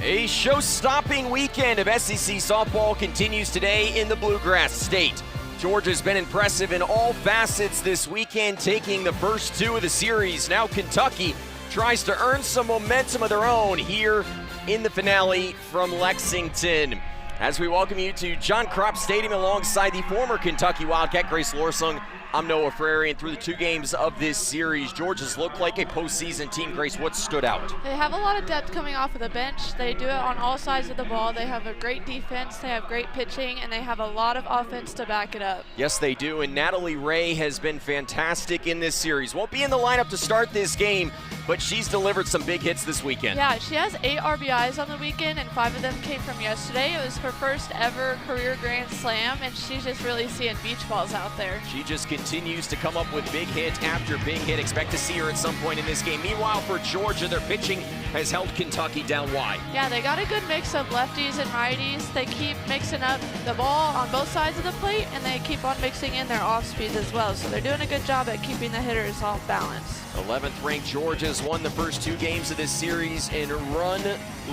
A show-stopping weekend of SEC softball continues today in the Bluegrass State. Georgia's been impressive in all facets this weekend, taking the first two of the series. Now Kentucky tries to earn some momentum of their own here in the finale from Lexington. As we welcome you to John Kropp Stadium alongside the former Kentucky Wildcat, Grace Lorsung, I'm Noah Frary, and through the two games of this series, Georgia's looked like a postseason team. Grace, what stood out? They have a lot of depth coming off of the bench. They do it on all sides of the ball. They have a great defense, they have great pitching, and they have a lot of offense to back it up. Yes, they do, and Natalie Ray has been fantastic in this series. Won't be in the lineup to start this game, but she's delivered some big hits this weekend. Yeah, she has 8 RBIs on the weekend, and 5 of them came from yesterday. It was her first ever career Grand Slam, and she's just really seeing beach balls out there. She just continues to come up with big hit after big hit. Expect to see her at some point in this game. Meanwhile, for Georgia, their pitching has held Kentucky down wide. Yeah, they got a good mix of lefties and righties. They keep mixing up the ball on both sides of the plate, and they keep on mixing in their off speeds as well. So they're doing a good job at keeping the hitters off balance. 11th ranked Georgia's won the first 2 games of this series in run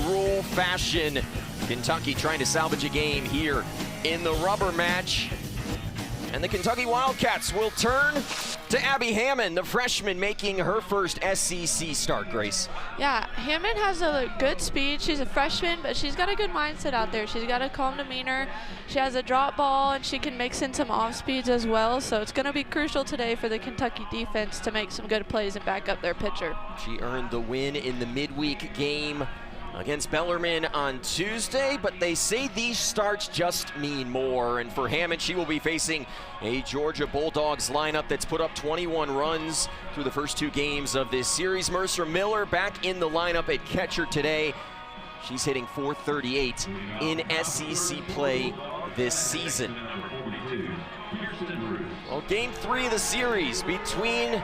rule fashion. Kentucky trying to salvage a game here in the rubber match. And the Kentucky Wildcats will turn to Abby Hammond, the freshman making her first SEC start, Grace. Yeah, Hammond has a good speed. She's a freshman, but she's got a good mindset out there. She's got a calm demeanor. She has a drop ball, and she can mix in some off speeds as well. So it's going to be crucial today for the Kentucky defense to make some good plays and back up their pitcher. She earned the win in the midweek game against Bellarmine on Tuesday, but they say these starts just mean more. And for Hammond, she will be facing a Georgia Bulldogs lineup that's put up 21 runs through the first 2 games of this series. Mercer Miller back in the lineup at catcher today. She's hitting .438 in SEC play this season. Well, game 3 of the series between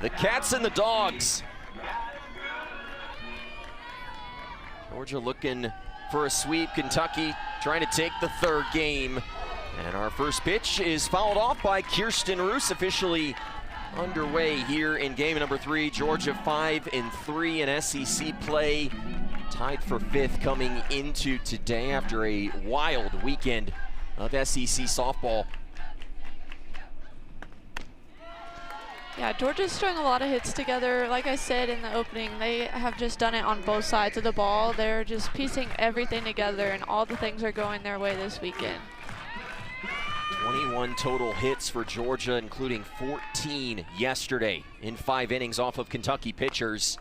the Cats and the Dogs. Georgia looking for a sweep. Kentucky trying to take the 3rd game. And our first pitch is fouled off by Kirsten Roos, officially underway here in game number 3. Georgia 5-3 in SEC play, tied for 5th coming into today after a wild weekend of SEC softball. Yeah, Georgia's throwing a lot of hits together. Like I said in the opening, they have just done it on both sides of the ball. They're just piecing everything together, and all the things are going their way this weekend. 21 total hits for Georgia, including 14 yesterday in 5 innings off of Kentucky pitchers.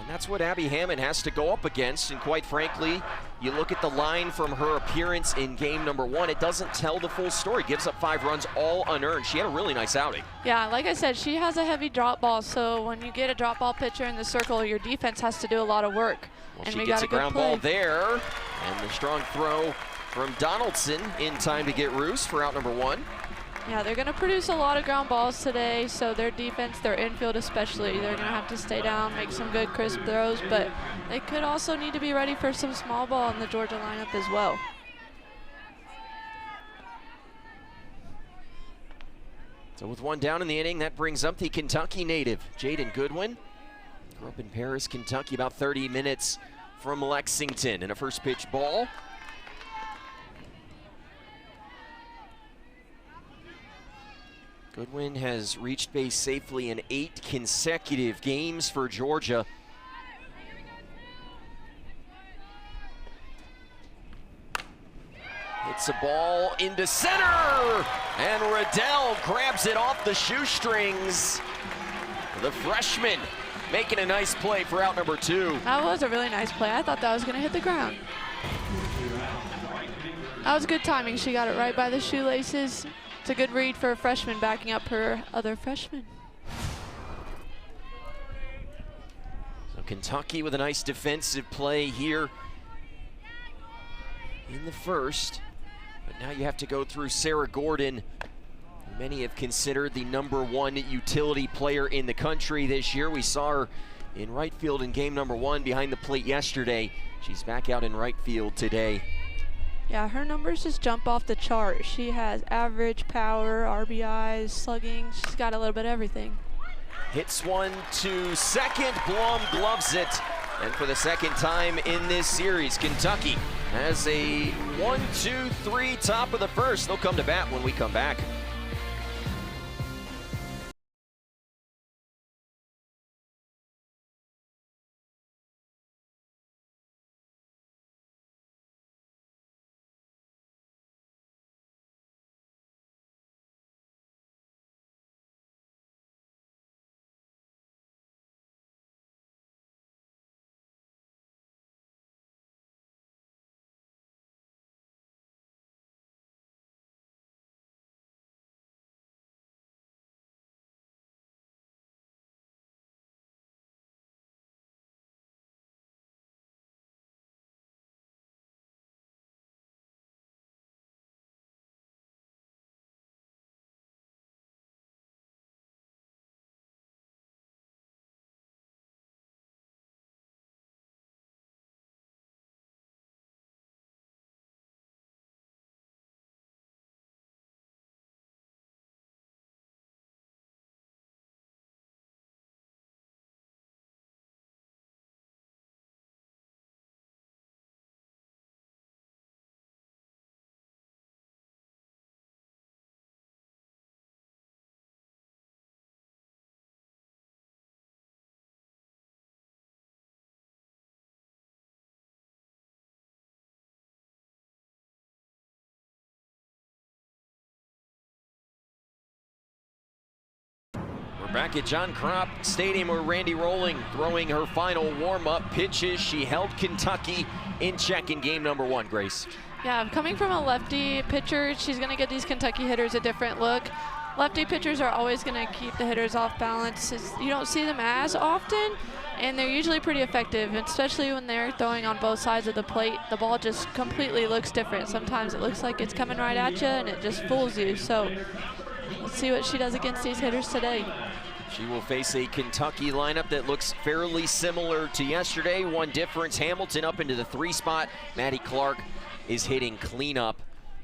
And that's what Abby Hammond has to go up against, and quite frankly, you look at the line from her appearance in game number 1, it doesn't tell the full story. Gives up 5 runs, all unearned. She had a really nice outing. Yeah, like I said, she has a heavy drop ball, so when you get a drop ball pitcher in the circle, your defense has to do a lot of work. Well, and she we gets got a ground ball there, and the strong throw from Donaldson in time to get Roos for out number 1. Yeah, they're going to produce a lot of ground balls today, so their defense, their infield especially, they're going to have to stay down, make some good crisp throws, but they could also need to be ready for some small ball in the Georgia lineup as well. So with 1 down in the inning, that brings up the Kentucky native, Jaden Goodwin. Grew up in Paris, Kentucky, about 30 minutes from Lexington. And a first pitch ball. Goodwin has reached base safely in 8 consecutive games for Georgia. Hits a ball into center, and Riddell grabs it off the shoestrings. The freshman making a nice play for out number 2. That was a really nice play. I thought that was going to hit the ground. That was good timing. She got it right by the shoelaces. It's a good read for a freshman backing up her other freshman. So Kentucky with a nice defensive play here in the first. But now you have to go through Sarah Gordon, who many have considered the #1 utility player in the country this year. We saw her in right field in game number 1 behind the plate yesterday. She's back out in right field today. Yeah, her numbers just jump off the chart. She has average, power, RBIs, slugging. She's got a little bit of everything. Hits one to second. Blum gloves it And for the second time in this series, Kentucky has a 1-2-3 top of the first. They'll come to bat when we come back. We're back at John Kropp Stadium where Randy Rolling throwing her final warm-up pitches. She held Kentucky in check in game number 1, Grace. Yeah, coming from a lefty pitcher, she's going to get these Kentucky hitters a different look. Lefty pitchers are always going to keep the hitters off balance. You don't see them as often, and they're usually pretty effective, especially when they're throwing on both sides of the plate. The ball just completely looks different. Sometimes it looks like it's coming right at you, and it just fools you. So let's see what she does against these hitters today. She will face a Kentucky lineup that looks fairly similar to yesterday. One difference, Hamilton up into the 3 spot. Maddie Clark is hitting cleanup.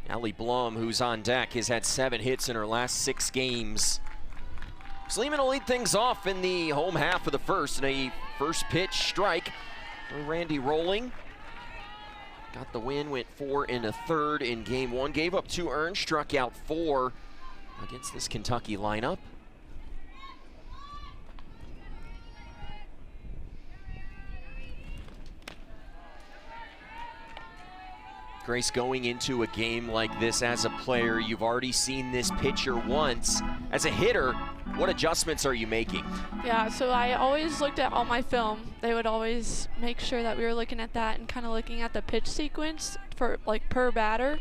Allie Blum, who's on deck, has had 7 hits in her last 6 games. Sleeman will lead things off in the home half of the first, and a first pitch strike for Randy Rolling. Got the win, went 4 1/3 in game 1. Gave up 2 earned, struck out 4 against this Kentucky lineup. Grace, going into a game like this as a player, you've already seen this pitcher once. As a hitter, what adjustments are you making? Yeah, so I always looked at all my film. They would always make sure that we were looking at that and kind of looking at the pitch sequence for like per batter.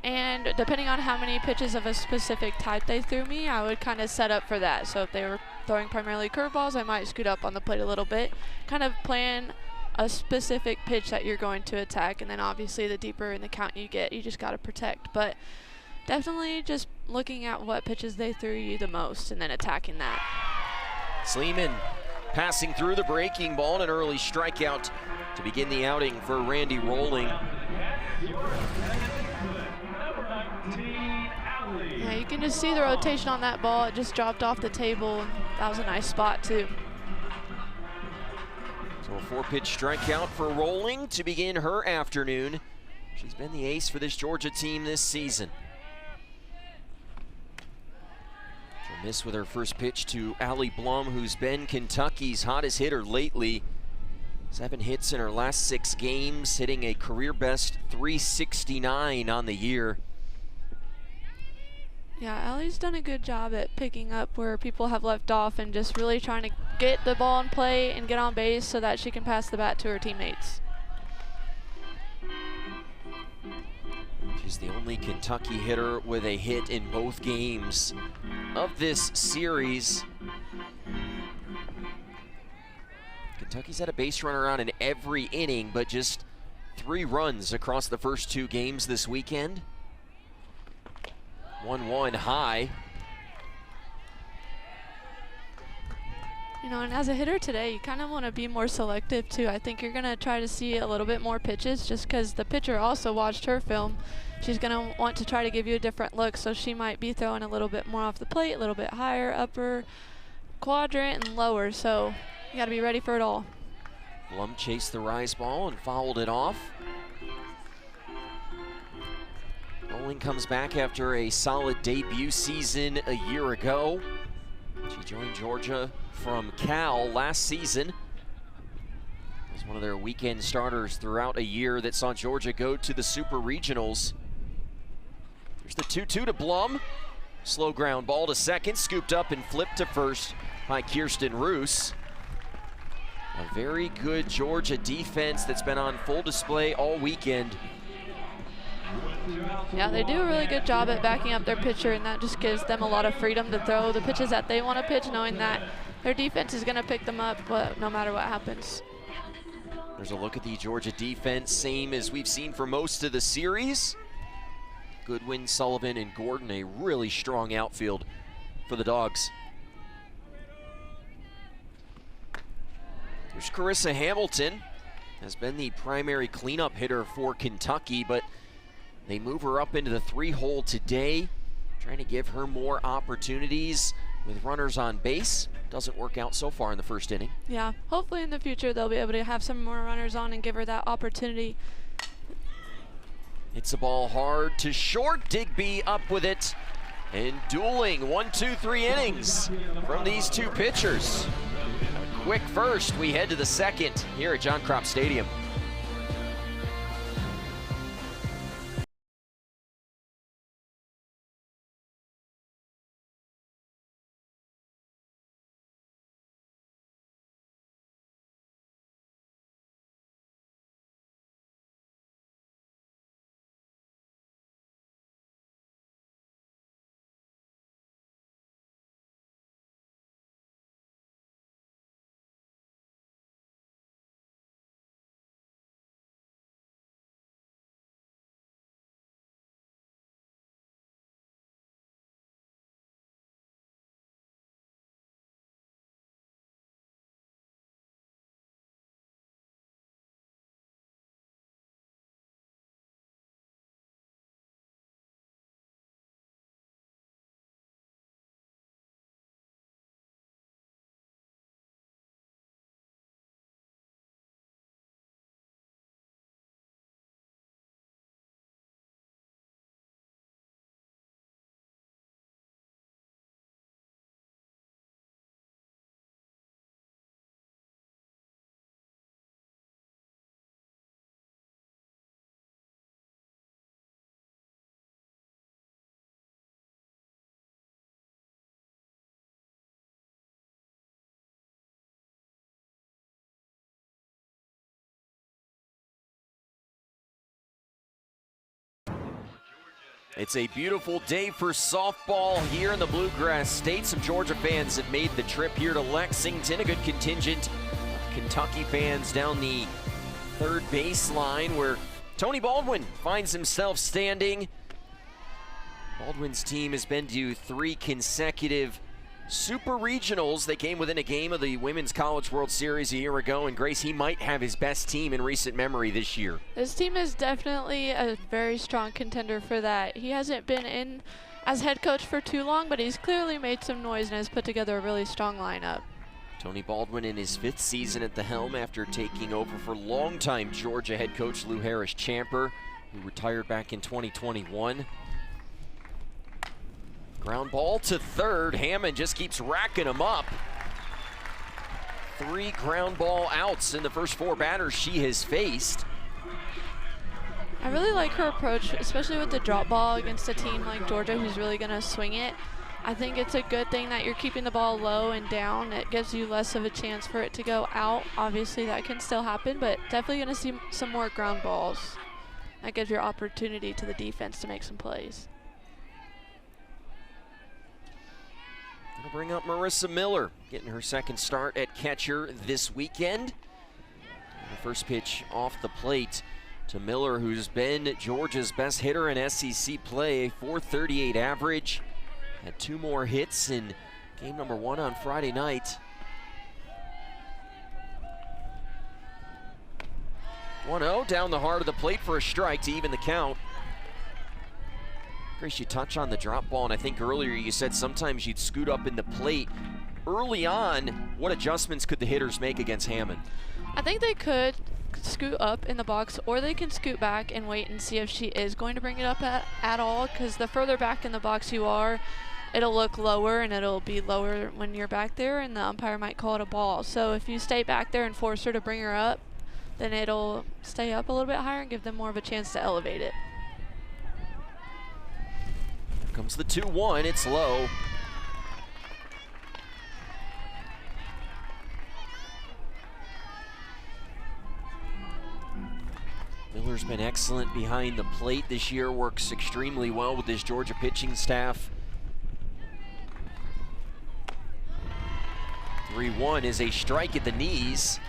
And depending on how many pitches of a specific type they threw me, I would kind of set up for that. So if they were throwing primarily curveballs, I might scoot up on the plate a little bit, kind of plan a specific pitch that you're going to attack, and then obviously the deeper in the count you get, you just got to protect. But definitely just looking at what pitches they threw you the most and then attacking that. Sleeman passing through the breaking ball and an early strikeout to begin the outing for Randy Rolling. Yeah, you can just see the rotation on that ball. It just dropped off the table. That was a nice spot too. So a 4-pitch strikeout for Rolling to begin her afternoon. She's been the ace for this Georgia team this season. She'll miss with her first pitch to Allie Blum, who's been Kentucky's hottest hitter lately. 7 hits in her last 6 games, hitting a career best 369 on the year. Yeah, Allie's done a good job at picking up where people have left off and just really trying to get the ball in play and get on base so that she can pass the bat to her teammates. She's the only Kentucky hitter with a hit in both games of this series. Kentucky's had a base runner on in every inning, but just 3 runs across the first 2 games this weekend. 1-1 high. You know, and as a hitter today, you kind of want to be more selective too. I think you're going to try to see a little bit more pitches just because the pitcher also watched her film. She's going to want to try to give you a different look, so she might be throwing a little bit more off the plate, a little bit higher, upper quadrant, and lower. So you got to be ready for it all. Blum chased the rise ball and fouled it off. Bowling comes back after a solid debut season a year ago. She joined Georgia from Cal last season. Was one of their weekend starters throughout a year that saw Georgia go to the Super Regionals. There's the 2-2 to Blum. Slow ground ball to second, scooped up and flipped to first by Kirsten Roos. A very good Georgia defense that's been on full display all weekend. Yeah, they do a really good job at backing up their pitcher, and that just gives them a lot of freedom to throw the pitches that they want to pitch, knowing that their defense is going to pick them up no matter what happens. There's a look at the Georgia defense, same as we've seen for most of the series. Goodwin, Sullivan, and Gordon, a really strong outfield for the Dogs. There's Carissa Hamilton, has been the primary cleanup hitter for Kentucky, but they move her up into the 3-hole today, trying to give her more opportunities with runners on base. Doesn't work out so far in the first inning. Yeah, hopefully in the future they'll be able to have some more runners on and give her that opportunity. Hits the ball hard to short. Digby up with it. And dueling 1, 2, 3 innings from these two pitchers. A quick first, we head to the second here at John Kropp Stadium. It's a beautiful day for softball here in the Bluegrass State. Some Georgia fans have made the trip here to Lexington. A good contingent of Kentucky fans down the third baseline where Tony Baldwin finds himself standing. Baldwin's team has been to 3 consecutive Super Regionals. They came within a game of the Women's College World Series a year ago, and Grace, he might have his best team in recent memory this year. This team is definitely a very strong contender for that. He hasn't been in as head coach for too long, but he's clearly made some noise and has put together a really strong lineup. Tony Baldwin in his 5th season at the helm after taking over for longtime Georgia head coach Lou Harris-Champer, who retired back in 2021. Ground ball to third. Hammond just keeps racking them up. 3 ground ball outs in the first 4 batters she has faced. I really like her approach, especially with the drop ball against a team like Georgia who's really going to swing it. I think it's a good thing that you're keeping the ball low and down. It gives you less of a chance for it to go out. Obviously that can still happen, but definitely going to see some more ground balls. That gives your opportunity to the defense to make some plays. We'll bring up Marissa Miller, getting her 2nd start at catcher this weekend. The first pitch off the plate to Miller, who's been Georgia's best hitter in SEC play, .438 average. Had 2 more hits in game number 1 on Friday night. 1-0 down the heart of the plate for a strike to even the count. Grace, you touch on the drop ball, and I think earlier you said sometimes you'd scoot up in the plate. Early on, what adjustments could the hitters make against Hammond? I think they could scoot up in the box, or they can scoot back and wait and see if she is going to bring it up at all, because the further back in the box you are, it'll look lower, and it'll be lower when you're back there, and the umpire might call it a ball. So if you stay back there and force her to bring her up, then it'll stay up a little bit higher and give them more of a chance to elevate it. Here comes the 2-1, it's low. Miller's been excellent behind the plate this year, works extremely well with this Georgia pitching staff. 3-1 is a strike at the knees.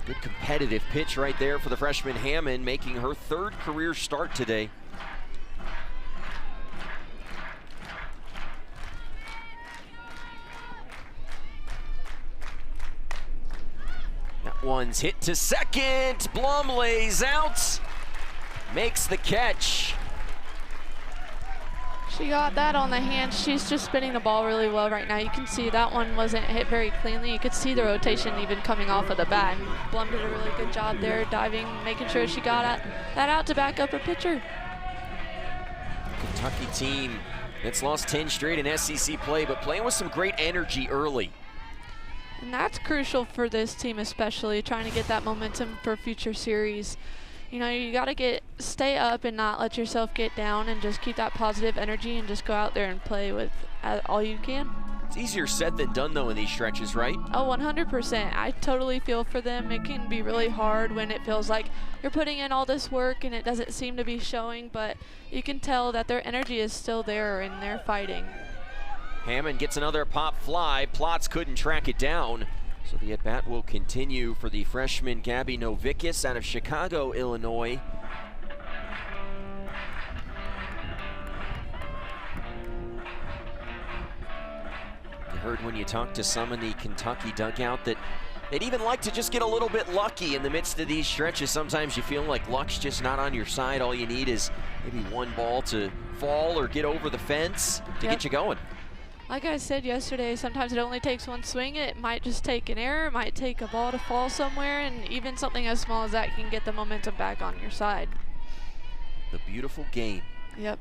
Good competitive pitch right there for the freshman Hammond, making her 3rd career start today. That one's hit to second. Blum lays out, makes the catch. She got that on the hand. She's just spinning the ball really well right now. You can see that one wasn't hit very cleanly. You could see the rotation even coming off of the bat. And Blum did a really good job there, diving, making sure she got that out to back up her pitcher. Kentucky team that's lost 10 straight in SEC play, but playing with some great energy early. And that's crucial for this team, especially trying to get that momentum for future series. You know, you got to stay up and not let yourself get down, and just keep that positive energy and just go out there and play with all you can. It's easier said than done, though, in these stretches, right? Oh, 100%. I totally feel for them. It can be really hard when it feels like you're putting in all this work and it doesn't seem to be showing, but you can tell that their energy is still there and they're fighting. Hammond gets another pop fly. Plotz couldn't track it down. So the at-bat will continue for the freshman Gabby Novickus out of Chicago, Illinois. You heard when you talked to some in the Kentucky dugout that they'd even like to just get a little bit lucky in the midst of these stretches. Sometimes you feel like luck's just not on your side. All you need is maybe one ball to fall or get over the fence to get you going. Like I said yesterday, sometimes it only takes one swing. It might just take an error, it might take a ball to fall somewhere, and even something as small as that can get the momentum back on your side. The beautiful game. Yep.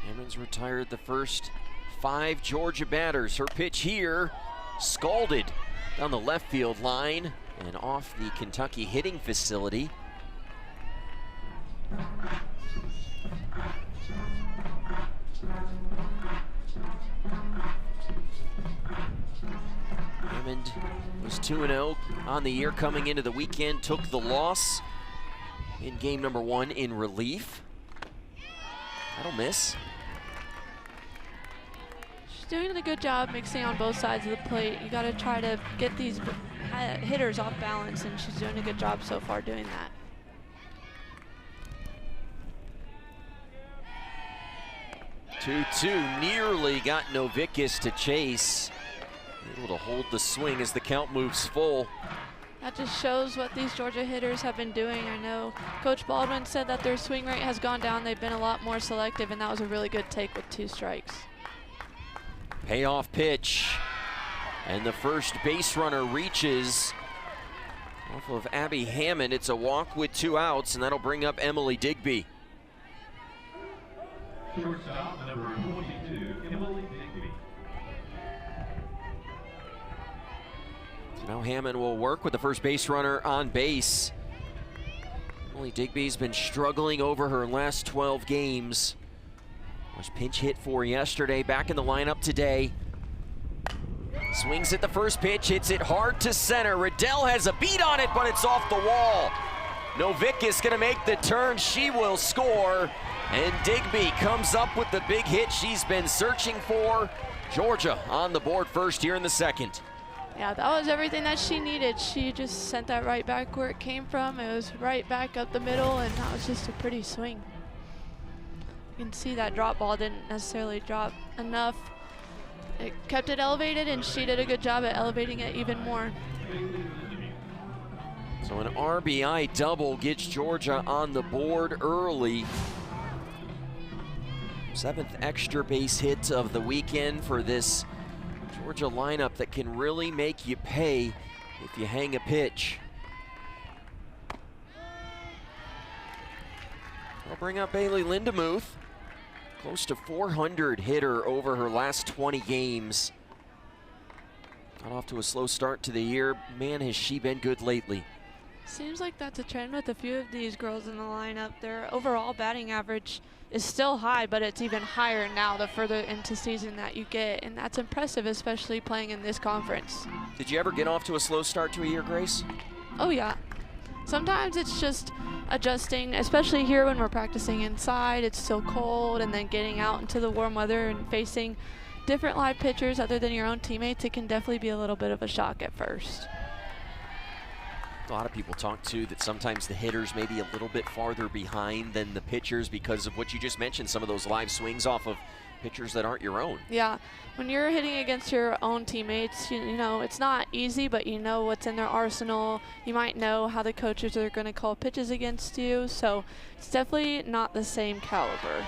Hammond's retired the first 5 Georgia batters. Her pitch here, scalded down the left field line and off the Kentucky hitting facility. Hammond was 2-0 on the year coming into the weekend, took the loss in game number 1 in relief. That'll miss. She's doing a good job mixing on both sides of the plate. You got to try to get these hitters off balance, and she's doing a good job so far doing that. Two nearly got Novickus to chase. Able to hold the swing as the count moves full. That just shows what these Georgia hitters have been doing. I know Coach Baldwin said that their swing rate has gone down. They've been a lot more selective, and that was a really good take with 2 strikes. Payoff pitch. And the first base runner reaches off of Abby Hammond. It's a walk with 2 outs, and that'll bring up Emily Digby. Shortstop number 22, Emily Digby. So now Hammond will work with the first base runner on base. Emily Digby's been struggling over her last 12 games. Was pinch hit for yesterday, back in the lineup today. Swings at the first pitch, hits it hard to center. Riddell has a beat on it, but it's off the wall. Novickus gonna make the turn, she will score. And Digby comes up with the big hit she's been searching for. Georgia on the board first here in the second. Yeah, that was everything that she needed. She just sent that right back where it came from. It was right back up the middle, and that was just a pretty swing. You can see that drop ball didn't necessarily drop enough. It kept it elevated, and she did a good job at elevating it even more. So an RBI double gets Georgia on the board early. 7th extra base hit of the weekend for this Georgia lineup that can really make you pay if you hang a pitch. I'll bring up Bailey Lindemuth. Close to 400 hitter over her last 20 games. Got off to a slow start to the year. Man, has she been good lately. Seems like that's a trend with a few of these girls in the lineup. Their overall batting average is still high, but it's even higher now the further into season that you get, and that's impressive, especially playing in this conference. Did you ever get off to a slow start to a year, Grace? Oh yeah. Sometimes it's just adjusting, especially here when we're practicing inside. It's still cold, and then getting out into the warm weather and facing different live pitchers other than your own teammates, it can definitely be a little bit of a shock at first. A lot of people talk too that sometimes the hitters may be a little bit farther behind than the pitchers because of what you just mentioned, some of those live swings off of pitchers that aren't your own. Yeah, when you're hitting against your own teammates, you know, it's not easy, but you know what's in their arsenal. You might know how the coaches are going to call pitches against you, so it's definitely not the same caliber.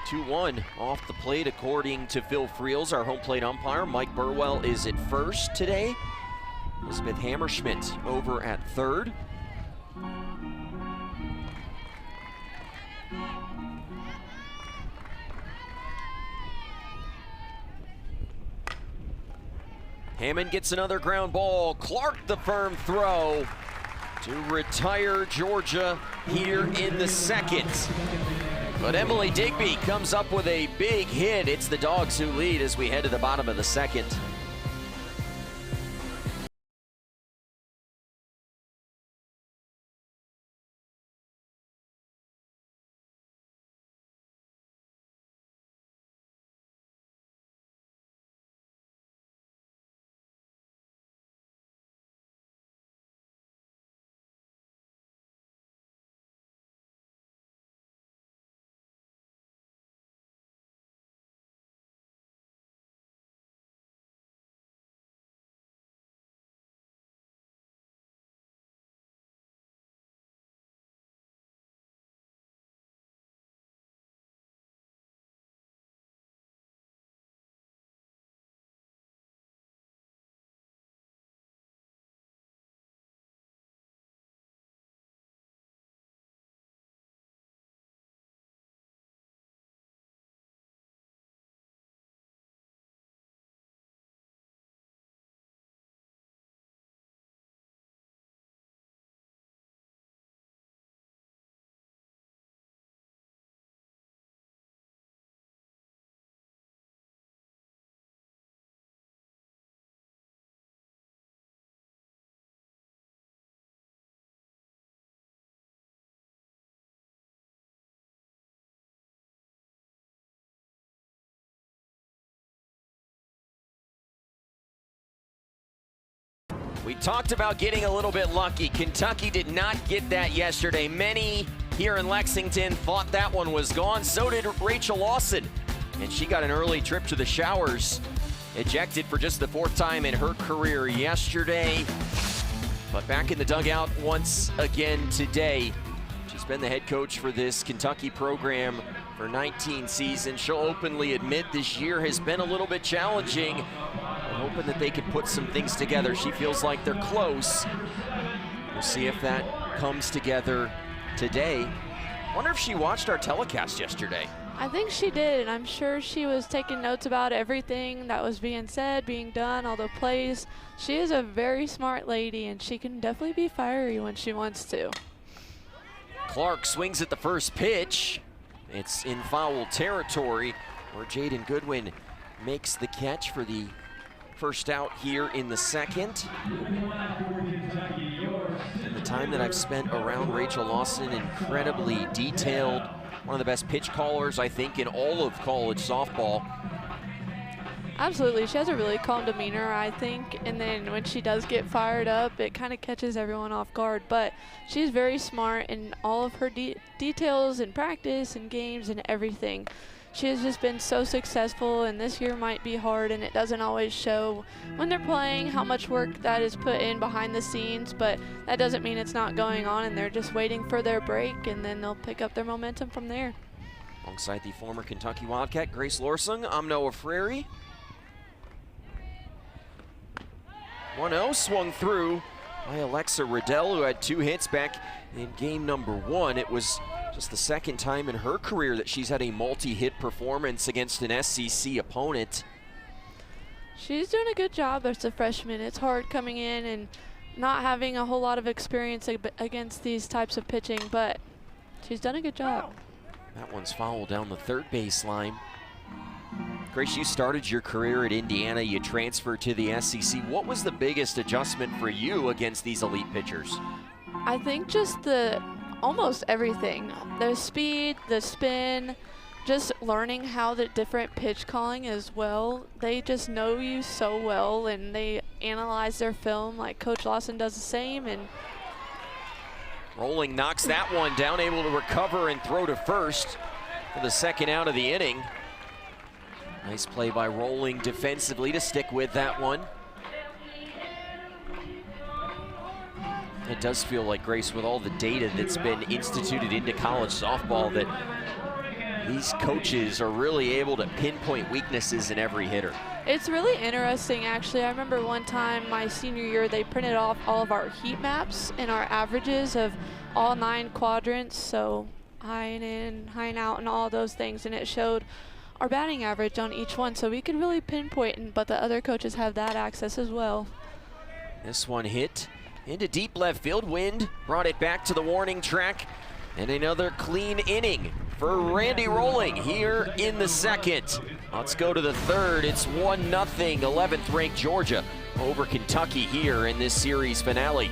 2-1 off the plate according to Phil Friels, our home plate umpire. Mike Burwell is at first today. Elizabeth Hammerschmidt over at third. Hammond gets another ground ball. Clark the firm throw to retire Georgia here in the second. But Emily Digby comes up with a big hit. It's the Dogs who lead as we head to the bottom of the second. We talked about getting a little bit lucky. Kentucky did not get that yesterday. Many here in Lexington thought that one was gone. So did Rachel Lawson. And she got an early trip to the showers. Ejected for just the 4th time in her career yesterday. But back in the dugout once again today. She's been the head coach for this Kentucky program for 19 seasons. She'll openly admit this year has been a little bit challenging. Hoping that they can put some things together. She feels like they're close. We'll see if that comes together today. Wonder if she watched our telecast yesterday. I think she did, and I'm sure she was taking notes about everything that was being said, being done, all the plays. She is a very smart lady, and she can definitely be fiery when she wants to. Clark swings at the first pitch. It's in foul territory where Jaden Goodwin makes the catch for the first out here in the second. And the time that I've spent around Rachel Lawson, incredibly detailed, one of the best pitch callers, I think, in all of college softball. Absolutely, she has a really calm demeanor, I think, and then when she does get fired up, it kind of catches everyone off guard, but she's very smart in all of her details in practice and games and everything. She has just been so successful, and this year might be hard, and it doesn't always show when they're playing how much work that is put in behind the scenes, but that doesn't mean it's not going on, and they're just waiting for their break, and then they'll pick up their momentum from there. Alongside the former Kentucky Wildcat, Grace Lorsung, I'm Noah Frary. 1-0 swung through by Alexa Riddell, who had 2 hits back in game number 1. It was just the second time in her career that she's had a multi-hit performance against an SEC opponent. She's doing a good job as a freshman. It's hard coming in and not having a whole lot of experience against these types of pitching, but she's done a good job. That one's fouled down the third baseline. Grace, you started your career at Indiana. You transferred to the SEC. What was the biggest adjustment for you against these elite pitchers? I think just almost everything. The speed, the spin, just learning how the different pitch calling as well. They just know you so well, and they analyze their film like Coach Lawson does the same. And Rolling knocks that one down, able to recover and throw to first for the second out of the inning. Nice play by Rolling defensively to stick with that one. It does feel like, Grace, with all the data that's been instituted into college softball, that these coaches are really able to pinpoint weaknesses in every hitter. it's really interesting, actually. I remember one time my senior year, they printed off all of our heat maps and our averages of all 9 quadrants, so high and in, high and out, and all those things, and it showed our batting average on each one, so we could really pinpoint, but the other coaches have that access as well. This one hit into deep left field. Wind brought it back to the warning track, and another clean inning for Randy Rolling here in the second. Let's go to the third. It's 1-0, 11th ranked Georgia over Kentucky here in this series finale.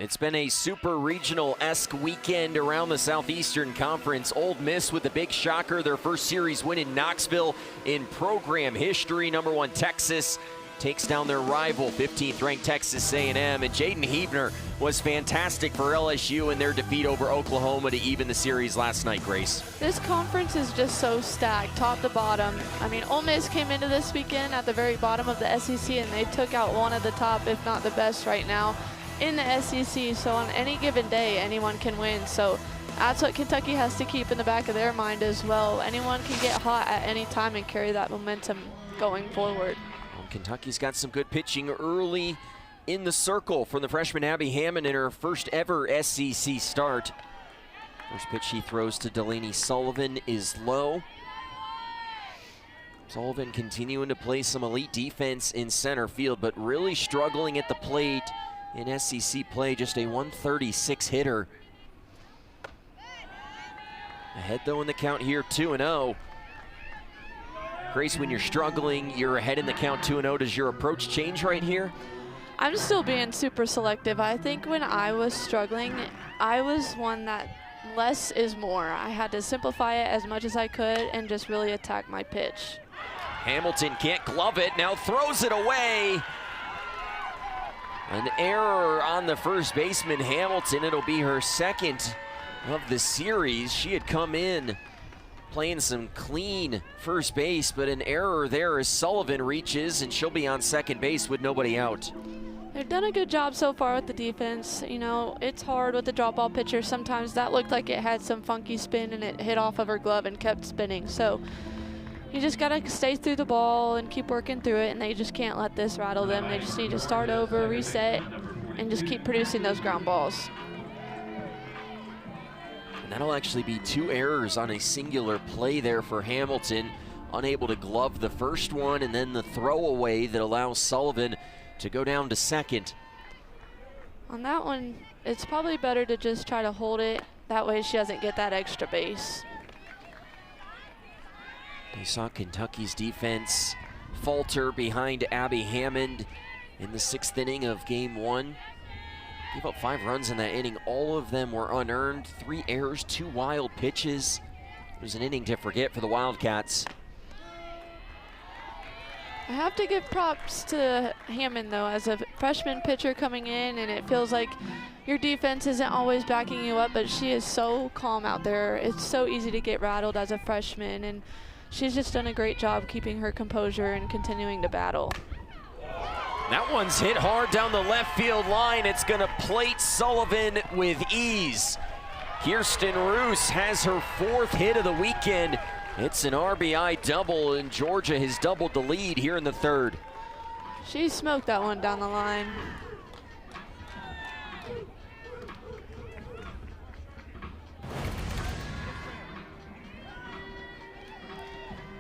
It's been a super regional-esque weekend around the Southeastern Conference. Ole Miss with the big shocker, their first series win in Knoxville in program history. Number 1 Texas takes down their rival, 15th ranked Texas A&M. And Jaden Huebner was fantastic for LSU in their defeat over Oklahoma to even the series last night, Grace. This conference is just so stacked, top to bottom. I mean, Ole Miss came into this weekend at the very bottom of the SEC, and they took out one of the top, if not the best right now in the SEC, so on any given day, anyone can win. So that's what Kentucky has to keep in the back of their mind as well. Anyone can get hot at any time and carry that momentum going forward. Well, Kentucky's got some good pitching early in the circle from the freshman Abby Hammond in her first ever SEC start. First pitch she throws to Delaney Sullivan is low. Sullivan continuing to play some elite defense in center field, but really struggling at the plate in SEC play, just a 136 hitter. Ahead though in the count here, 2-0. Grace, when you're struggling, you're ahead in the count 2-0. Does your approach change right here? I'm still being super selective. I think when I was struggling, I was one that less is more. I had to simplify it as much as I could and just really attack my pitch. Hamilton can't glove it, now throws it away. An error on the first baseman, Hamilton. It'll be her second of the series. She had come in playing some clean first base, but an error there as Sullivan reaches, and she'll be on second base with nobody out. They've done a good job so far with the defense. You know, it's hard with the drop ball pitcher. Sometimes that looked like it had some funky spin and it hit off of her glove and kept spinning. So you just got to stay through the ball and keep working through it, and they just can't let this rattle them. They just need to start over, reset, and just keep producing those ground balls. And that'll actually be 2 errors on a singular play there for Hamilton. Unable to glove the first one, and then the throwaway that allows Sullivan to go down to second. On that one, it's probably better to just try to hold it. That way she doesn't get that extra base. They saw Kentucky's defense falter behind Abby Hammond in the 6th inning of game 1. Gave up 5 runs in that inning. All of them were unearned. 3 errors, 2 wild pitches. It was an inning to forget for the Wildcats. I have to give props to Hammond, though, as a freshman pitcher coming in, and it feels like your defense isn't always backing you up, but she is so calm out there. It's so easy to get rattled as a freshman, and she's just done a great job keeping her composure and continuing to battle. That one's hit hard down the left field line. It's going to plate Sullivan with ease. Kirsten Roos has her 4th hit of the weekend. It's an RBI double, and Georgia has doubled the lead here in the 3rd. She smoked that one down the line.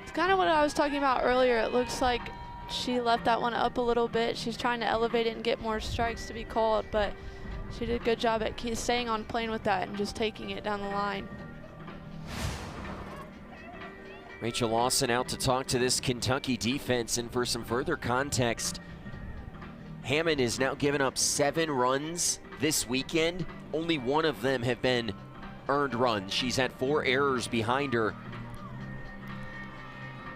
It's kind of what I was talking about earlier. It looks like she left that one up a little bit. She's trying to elevate it and get more strikes to be called, but she did a good job at staying on plane with that and just taking it down the line. Rachel Lawson out to talk to this Kentucky defense, and for some further context, Hammond has now given up 7 runs this weekend. Only 1 of them have been earned runs. She's had 4 errors behind her.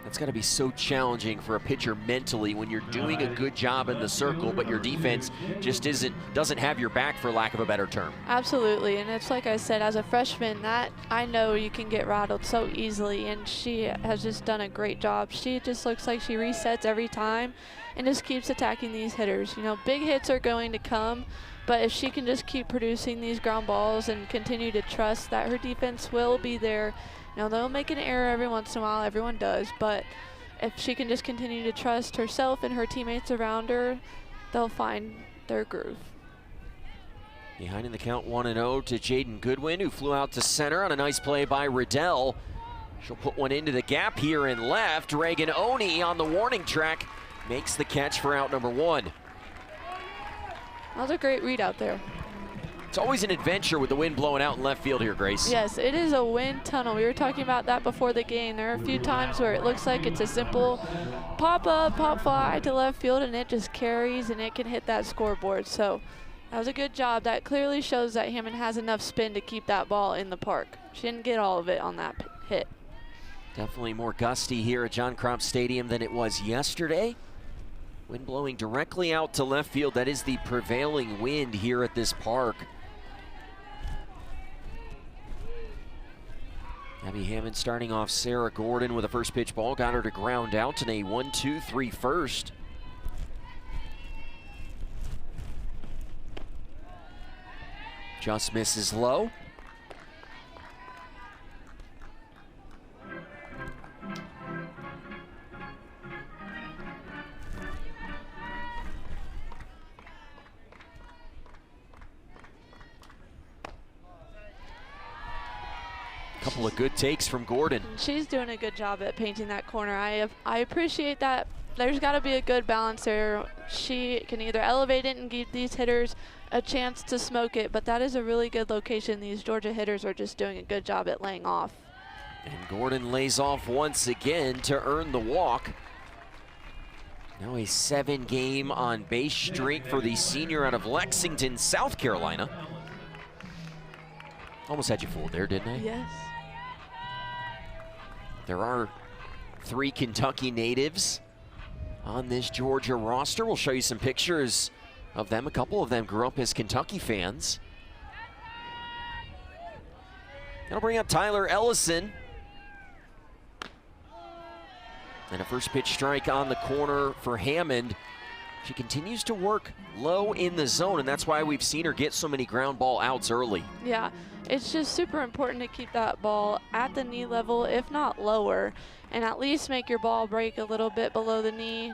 That's got to be so challenging for a pitcher mentally when you're doing a good job in the circle, but your defense just doesn't have your back, for lack of a better term. Absolutely, and it's like I said, as a freshman, that I know you can get rattled so easily, and she has just done a great job. She just looks like she resets every time and just keeps attacking these hitters. You know, big hits are going to come, but if she can just keep producing these ground balls and continue to trust that her defense will be there. Now, they'll make an error every once in a while, everyone does, but if she can just continue to trust herself and her teammates around her, they'll find their groove. Behind in the count 1-0 to Jaden Goodwin, who flew out to center on a nice play by Riddell. She'll put one into the gap here in left. Reagan Oni on the warning track makes the catch for out number 1. That was a great read out there. It's always an adventure with the wind blowing out in left field here, Grace. Yes, it is a wind tunnel. We were talking about that before the game. There are a few times where it looks like it's a simple pop up, pop fly to left field, and it just carries and it can hit that scoreboard. So that was a good job. That clearly shows that Hammond has enough spin to keep that ball in the park. She didn't get all of it on that hit. Definitely more gusty here at John Crop Stadium than it was yesterday. Wind blowing directly out to left field. That is the prevailing wind here at this park. Abby Hammond starting off Sarah Gordon with a first pitch ball. Got her to ground out in a 1-2-3 first. Just misses low. Couple of good takes from Gordon. She's doing a good job at painting that corner. I appreciate that. There's got to be a good balance there. She can either elevate it and give these hitters a chance to smoke it, but that is a really good location. These Georgia hitters are just doing a good job at laying off. And Gordon lays off once again to earn the walk. Now a 7-game on base streak for the senior out of Lexington, South Carolina. Almost had you fooled there, didn't I? Yes. There are 3 Kentucky natives on this Georgia roster. We'll show you some pictures of them, a couple of them grew up as Kentucky fans. That'll bring up Tyler Ellison. And a first pitch strike on the corner for Hammond. She continues to work low in the zone, and that's why we've seen her get so many ground ball outs early. Yeah, it's just super important to keep that ball at the knee level, if not lower, and at least make your ball break a little bit below the knee.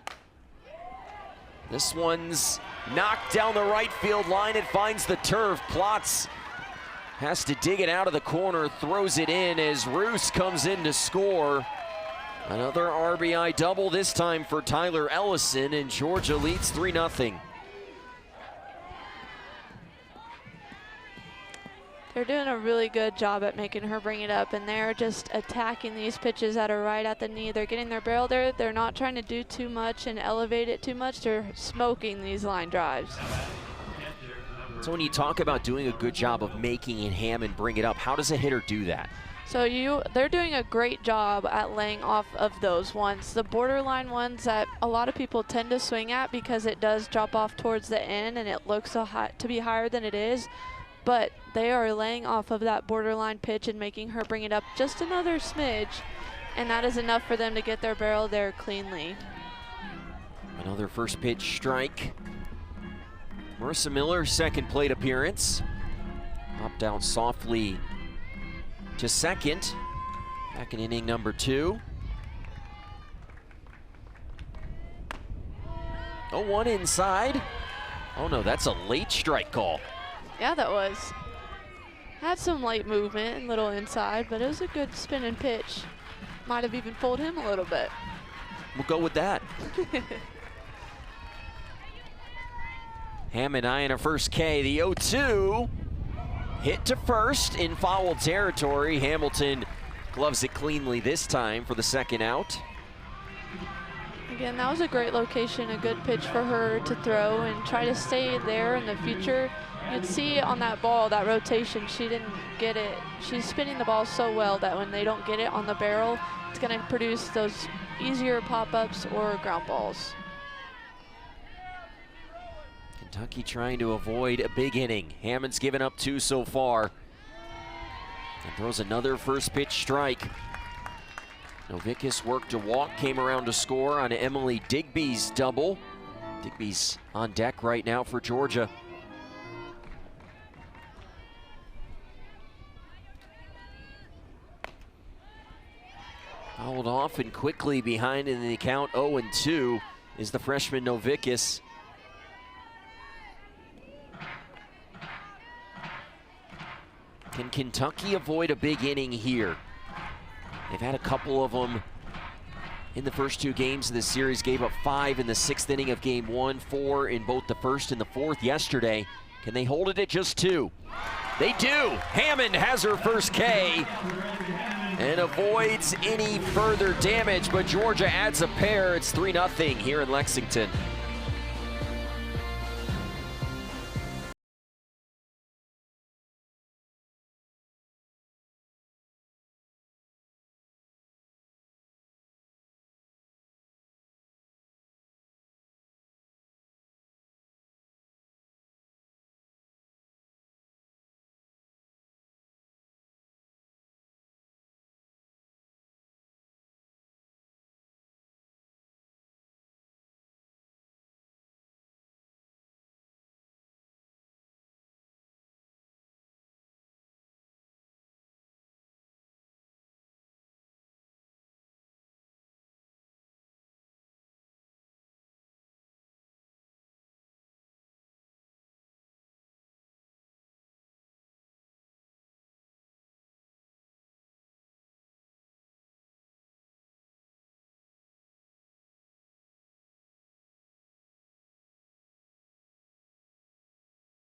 This one's knocked down the right field line. It finds the turf. Plotz has to dig it out of the corner, throws it in as Roos comes in to score. Another RBI double, this time for Tyler Ellison, and Georgia leads 3-0. They're doing a really good job at making her bring it up, and they're just attacking these pitches that are right at the knee. They're getting their barrel there. They're not trying to do too much and elevate it too much. They're smoking these line drives. So when you talk about doing a good job of making Hammond bring it up, how does a hitter do that? So they're doing a great job at laying off of those ones. The borderline ones that a lot of people tend to swing at because it does drop off towards the end and it looks to be higher than it is. But they are laying off of that borderline pitch and making her bring it up just another smidge. And that is enough for them to get their barrel there cleanly. Another first pitch strike. Marissa Miller, second plate appearance. Popped out softly to second, back in inning number 2. 0-1 inside. Oh no, that's a late strike call. Yeah, that was. Had some late movement and little inside, but it was a good spinning pitch. Might have even fooled him a little bit. We'll go with that. Hammond eyeing a first K, the 0-2. Hit to first in foul territory. Hamilton gloves it cleanly this time for the second out. Again, that was a great location, a good pitch for her to throw and try to stay there in the future. You'd see on that ball, that rotation, she didn't get it. She's spinning the ball so well that when they don't get it on the barrel, it's going to produce those easier pop-ups or ground balls. Kentucky trying to avoid a big inning. Hammond's given up 2 so far. And throws another first pitch strike. Novickus worked a walk, came around to score on Emily Digby's double. Digby's on deck right now for Georgia. Fouled off and quickly behind in the count, 0-2 is the freshman Novickus. Can Kentucky avoid a big inning here? They've had a couple of them in the first 2 games of this series. Gave up 5 in the 6th inning of game 1, 4 in both the 1st and the 4th yesterday. Can they hold it at just 2? They do. Hammond has her first K and avoids any further damage, but Georgia adds a pair. It's 3-0 here in Lexington.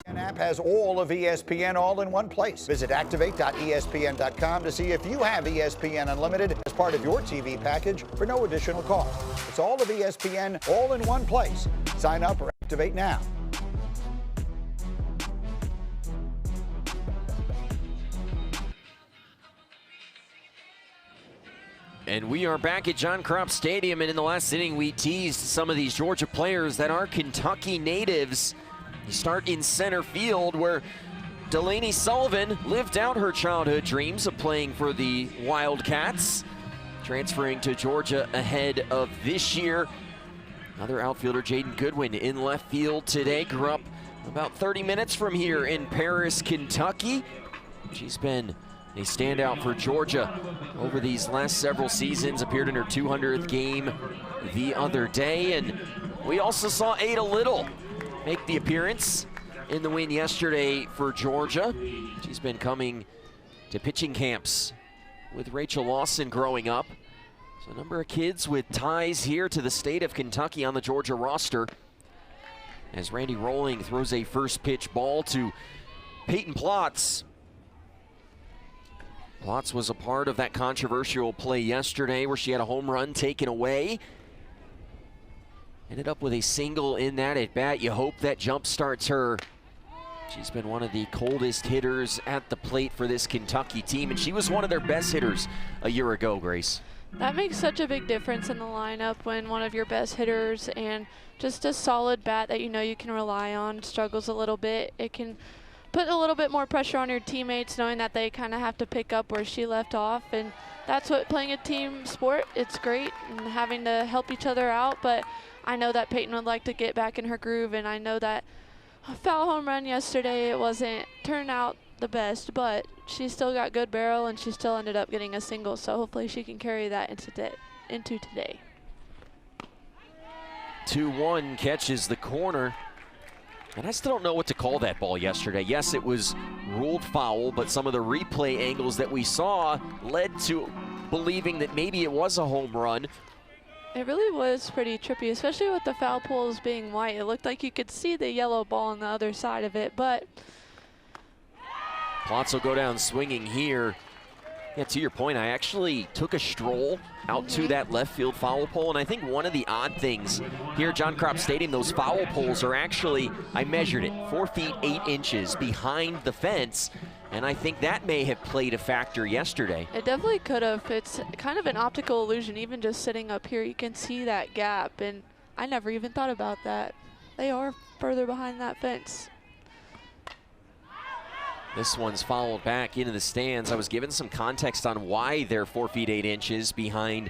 An app has all of ESPN all in one place. Visit activate.espn.com to see if you have ESPN Unlimited as part of your TV package for no additional cost. It's all of ESPN all in one place. Sign up or activate now. And we are back at John Kropp Stadium, and in the last inning we teased some of these Georgia players that are Kentucky natives. You start in center field, where Delaney Sullivan lived out her childhood dreams of playing for the Wildcats, transferring to Georgia ahead of this year. Another outfielder, Jaden Goodwin, in left field today. Grew up about 30 minutes from here in Paris, Kentucky. She's been a standout for Georgia over these last several seasons. Appeared in her 200th game the other day. And we also saw Ada Little make the appearance in the win yesterday for Georgia. She's been coming to pitching camps with Rachel Lawson growing up. So a number of kids with ties here to the state of Kentucky on the Georgia roster. As Randy Rolling throws a first pitch ball to Peyton Plotz. Plotz was a part of that controversial play yesterday where she had a home run taken away. Ended up with a single in that at bat. You hope that jump starts her. She's been one of the coldest hitters at the plate for this Kentucky team, and she was one of their best hitters a year ago, Grace. That makes such a big difference in the lineup when one of your best hitters and just a solid bat that you know you can rely on struggles a little bit. It can put a little bit more pressure on your teammates knowing that they kind of have to pick up where she left off, and that's what playing a team sport, it's great, and having to help each other out. But I know that Peyton would like to get back in her groove, and I know that a foul home run yesterday, it wasn't turned out the best, but she still got good barrel and she still ended up getting a single, so hopefully she can carry that into today. 2-1 catches the corner. And I still don't know what to call that ball yesterday. Yes, it was ruled foul, but some of the replay angles that we saw led to believing that maybe it was a home run. It really was pretty trippy, especially with the foul poles being white. It looked like you could see the yellow ball on the other side of it, but Plotz will go down swinging here. Yeah, to your point, I actually took a stroll out to that left field foul pole, and I think one of the odd things here at John Kropp Stadium, those foul poles are actually, I measured it, 4 feet 8 inches behind the fence, and I think that may have played a factor yesterday. it definitely could have. It's kind of an optical illusion. Even just sitting up here, you can see that gap, and I never even thought about that. They are further behind that fence. This one's fouled back into the stands. I was given some context on why they're 4 feet 8 inches behind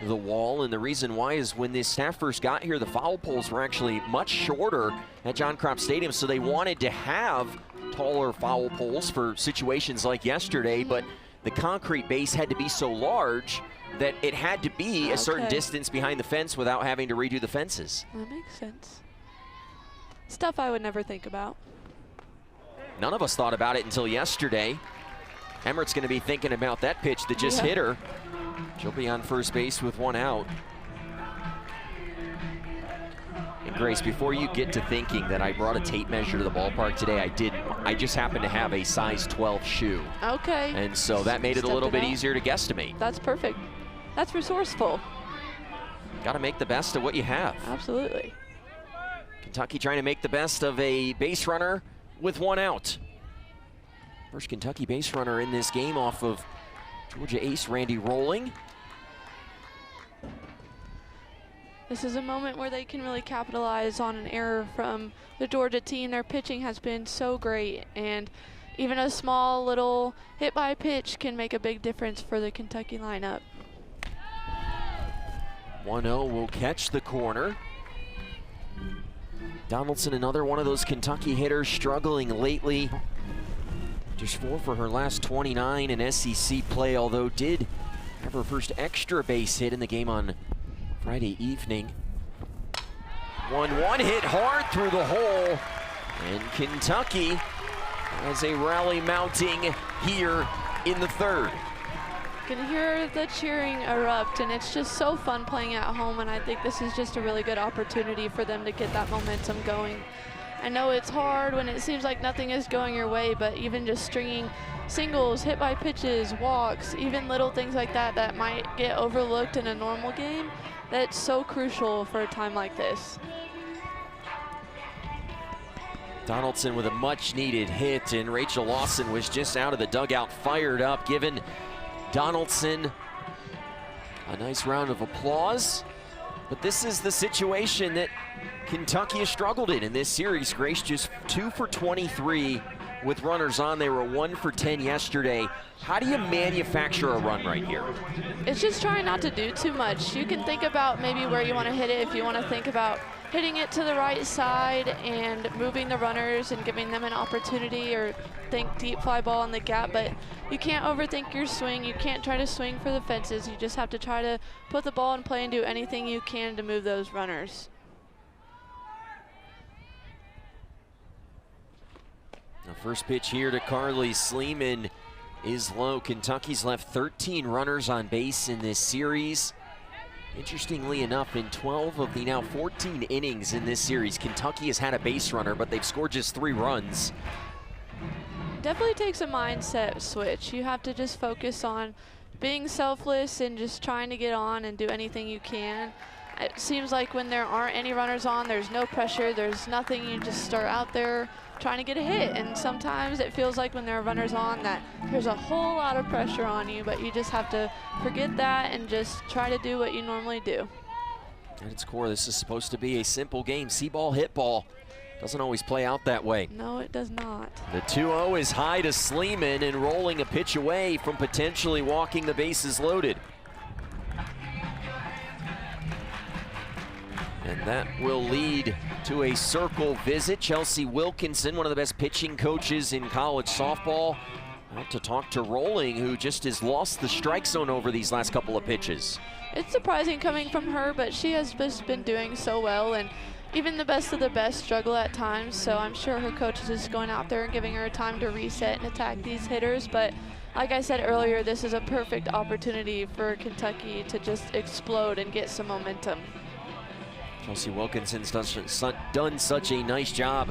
the wall, and the reason why is when this staff first got here, the foul poles were actually much shorter at John Kropp Stadium, so they wanted to have taller foul poles for situations like yesterday, but the concrete base had to be so large that it had to be a certain distance behind the fence without having to redo the fences. That makes sense. Stuff I would never think about. None of us thought about it until yesterday. Emmert's going to be thinking about that pitch that just hit her. She'll be on first base with one out. And Grace, before you get to thinking that I brought a tape measure to the ballpark today, I didn't. I just happened to have a size 12 shoe. Okay. And so that made it a little bit easier to guesstimate. That's perfect. That's resourceful. Got to make the best of what you have. Absolutely. Kentucky trying to make the best of a base runner with one out. First Kentucky base runner in this game off of Georgia ace Randy Rolling. This is a moment where they can really capitalize on an error from the Georgia team. Their pitching has been so great, and even a small little hit by pitch can make a big difference for the Kentucky lineup. 1-0 will catch the corner. Donaldson, another one of those Kentucky hitters struggling lately. Just 4 for her last 29 in SEC play, although did have her first extra base hit in the game on Friday evening. 1-1 hit hard through the hole, and Kentucky has a rally mounting here in the third. You can hear the cheering erupt, and it's just so fun playing at home, and I think this is just a really good opportunity for them to get that momentum going. I know it's hard when it seems like nothing is going your way, but even just stringing singles, hit by pitches, walks, even little things like that that might get overlooked in a normal game, that's so crucial for a time like this. Donaldson with a much needed hit, and Rachel Lawson was just out of the dugout, fired up, giving Donaldson a nice round of applause. But this is the situation that Kentucky has struggled in this series. Grace just 2 for 23 with runners on. They were 1 for 10 yesterday. How do you manufacture a run right here? It's just trying not to do too much. You can think about maybe where you want to hit it. If you want to think about hitting it to the right side and moving the runners and giving them an opportunity, or think deep fly ball in the gap, but you can't overthink your swing. You can't try to swing for the fences. You just have to try to put the ball in play and do anything you can to move those runners. The first pitch here to Carly Sleeman is low. Kentucky's left 13 runners on base in this series. Interestingly enough, in 12 of the now 14 innings in this series, Kentucky has had a base runner, but they've scored just 3 runs. Definitely takes a mindset switch. You have to just focus on being selfless and just trying to get on and do anything you can. It seems like when there aren't any runners on, there's no pressure, there's nothing. You just start out there trying to get a hit, and sometimes it feels like when there are runners on that there's a whole lot of pressure on you, but you just have to forget that and just try to do what you normally do. At its core, this is supposed to be a simple game. See ball, hit ball. Doesn't always play out that way. No, it does not. The 2-0 is high to Sleeman and rolling a pitch away from potentially walking the bases loaded. And that will lead to a circle visit. Chelsea Wilkinson, one of the best pitching coaches in college softball, out to talk to Rolling, who just has lost the strike zone over these last couple of pitches. It's surprising coming from her, but she has just been doing so well, and even the best of the best struggle at times, so I'm sure her coach is just going out there and giving her time to reset and attack these hitters. But like I said earlier, this is a perfect opportunity for Kentucky to just explode and get some momentum. Chelsea Wilkinson's done such a nice job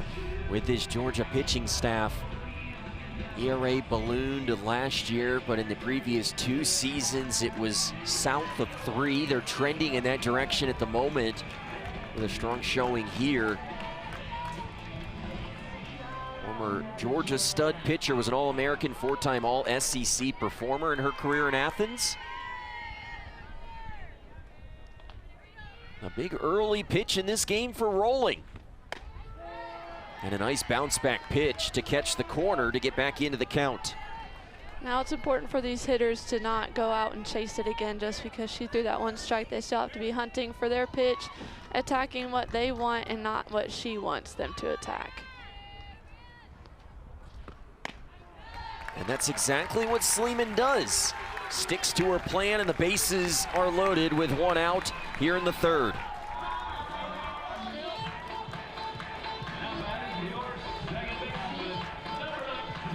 with this Georgia pitching staff. ERA ballooned last year, but in the previous 2 seasons, it was south of 3. They're trending in that direction at the moment with a strong showing here. Former Georgia stud pitcher, was an All-American, 4-time All-SEC performer in her career in Athens. A big early pitch in this game for Rolling. And a nice bounce back pitch to catch the corner to get back into the count. Now it's important for these hitters to not go out and chase it again just because she threw that 1 strike. They still have to be hunting for their pitch, attacking what they want and not what she wants them to attack. And that's exactly what Sleeman does. Sticks to her plan, and the bases are loaded with 1 out here in the 3rd.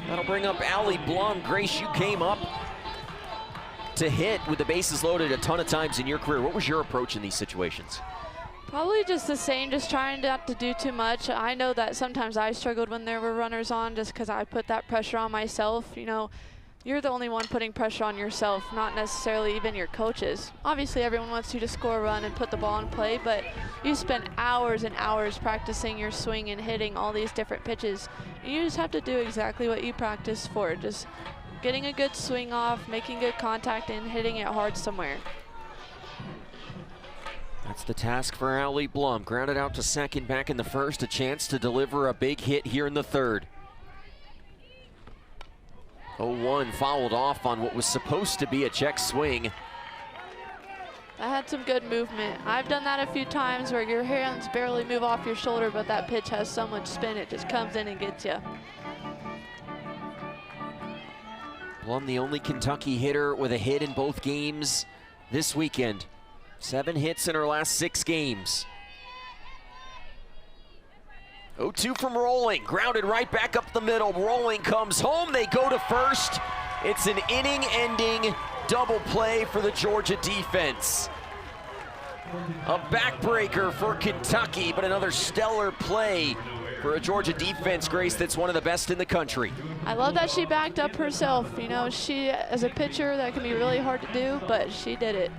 That'll bring up Allie Blum. Grace, you came up to hit with the bases loaded a ton of times in your career. What was your approach in these situations? Probably just the same, just trying not to do too much. I know that sometimes I struggled when there were runners on just because I put that pressure on myself. You know, you're the only one putting pressure on yourself, not necessarily even your coaches. Obviously, everyone wants you to score a run and put the ball in play, but you spend hours and hours practicing your swing and hitting all these different pitches. And you just have to do exactly what you practice for, just getting a good swing off, making good contact, and hitting it hard somewhere. That's the task for Allie Blum. Grounded out to second back in the 1st, a chance to deliver a big hit here in the 3rd. 0-1 fouled off on what was supposed to be a check swing. I had some good movement. I've done that a few times where your hands barely move off your shoulder, but that pitch has so much spin, it just comes in and gets you. Blum, the only Kentucky hitter with a hit in both games this weekend. 7 hits in her last 6 games. 0-2 from Rolling, grounded right back up the middle. Rolling comes home, they go to first. It's an inning-ending double play for the Georgia defense. A backbreaker for Kentucky, but another stellar play for a Georgia defense, Grace, that's one of the best in the country. I love that she backed up herself. You know, she, as a pitcher, that can be really hard to do, but she did it.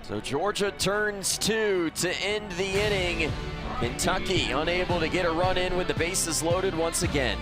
So Georgia turns 2 to end the inning. Kentucky unable to get a run in with the bases loaded once again.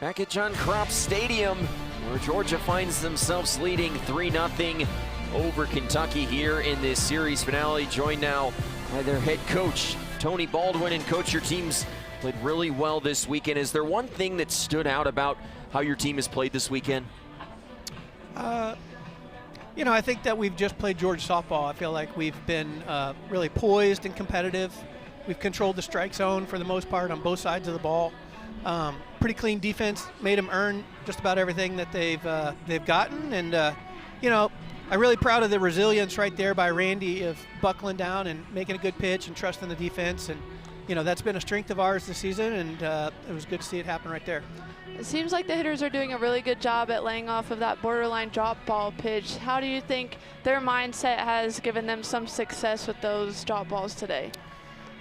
Back at John Kropp Stadium, where Georgia finds themselves leading 3-0 over Kentucky here in this series finale, joined now by their head coach, Tony Baldwin. And coach, your team's played really well this weekend. Is there one thing that stood out about how your team has played this weekend? You know, I think that we've just played Georgia softball. I feel like we've been really poised and competitive. We've controlled the strike zone for the most part on both sides of the ball. Pretty clean defense, made them earn just about everything that they've gotten. And, you know, I'm really proud of the resilience right there by Randy of buckling down and making a good pitch and trusting the defense. And, you know, that's been a strength of ours this season, and it was good to see it happen right there. It seems like the hitters are doing a really good job at laying off of that borderline drop ball pitch. How do you think their mindset has given them some success with those drop balls today?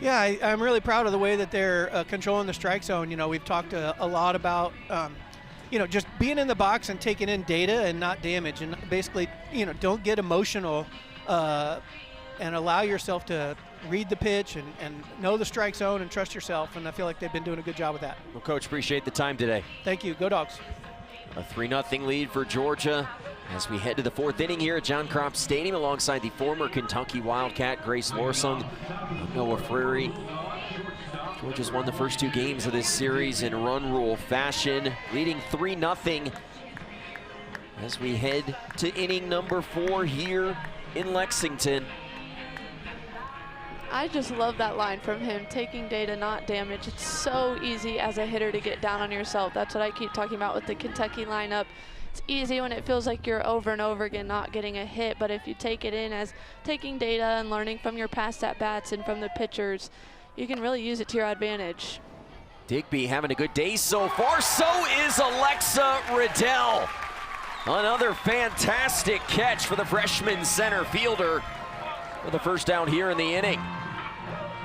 Yeah, I'm really proud of the way that they're controlling the strike zone. You know, we've talked a lot about, you know, just being in the box and taking in data and not damage. And basically, you know, don't get emotional and allow yourself to read the pitch and know the strike zone and trust yourself. And I feel like they've been doing a good job with that. Well, Coach, appreciate the time today. Thank you. Go Dogs. A 3-0 lead for Georgia as we head to the fourth inning here at John Kropp Stadium alongside the former Kentucky Wildcat, Grace Lorsung, Noah Freire. Georgia's won the first two games of this series in run rule fashion, leading 3-0 as we head to inning number 4 here in Lexington. I just love that line from him, taking data, not damage. It's so easy as a hitter to get down on yourself. That's what I keep talking about with the Kentucky lineup. It's easy when it feels like you're over and over again not getting a hit, but if you take it in as taking data and learning from your past at-bats and from the pitchers, you can really use it to your advantage. Digby having a good day so far. So is Alexa Riddell. Another fantastic catch for the freshman center fielder for the first down here in the inning.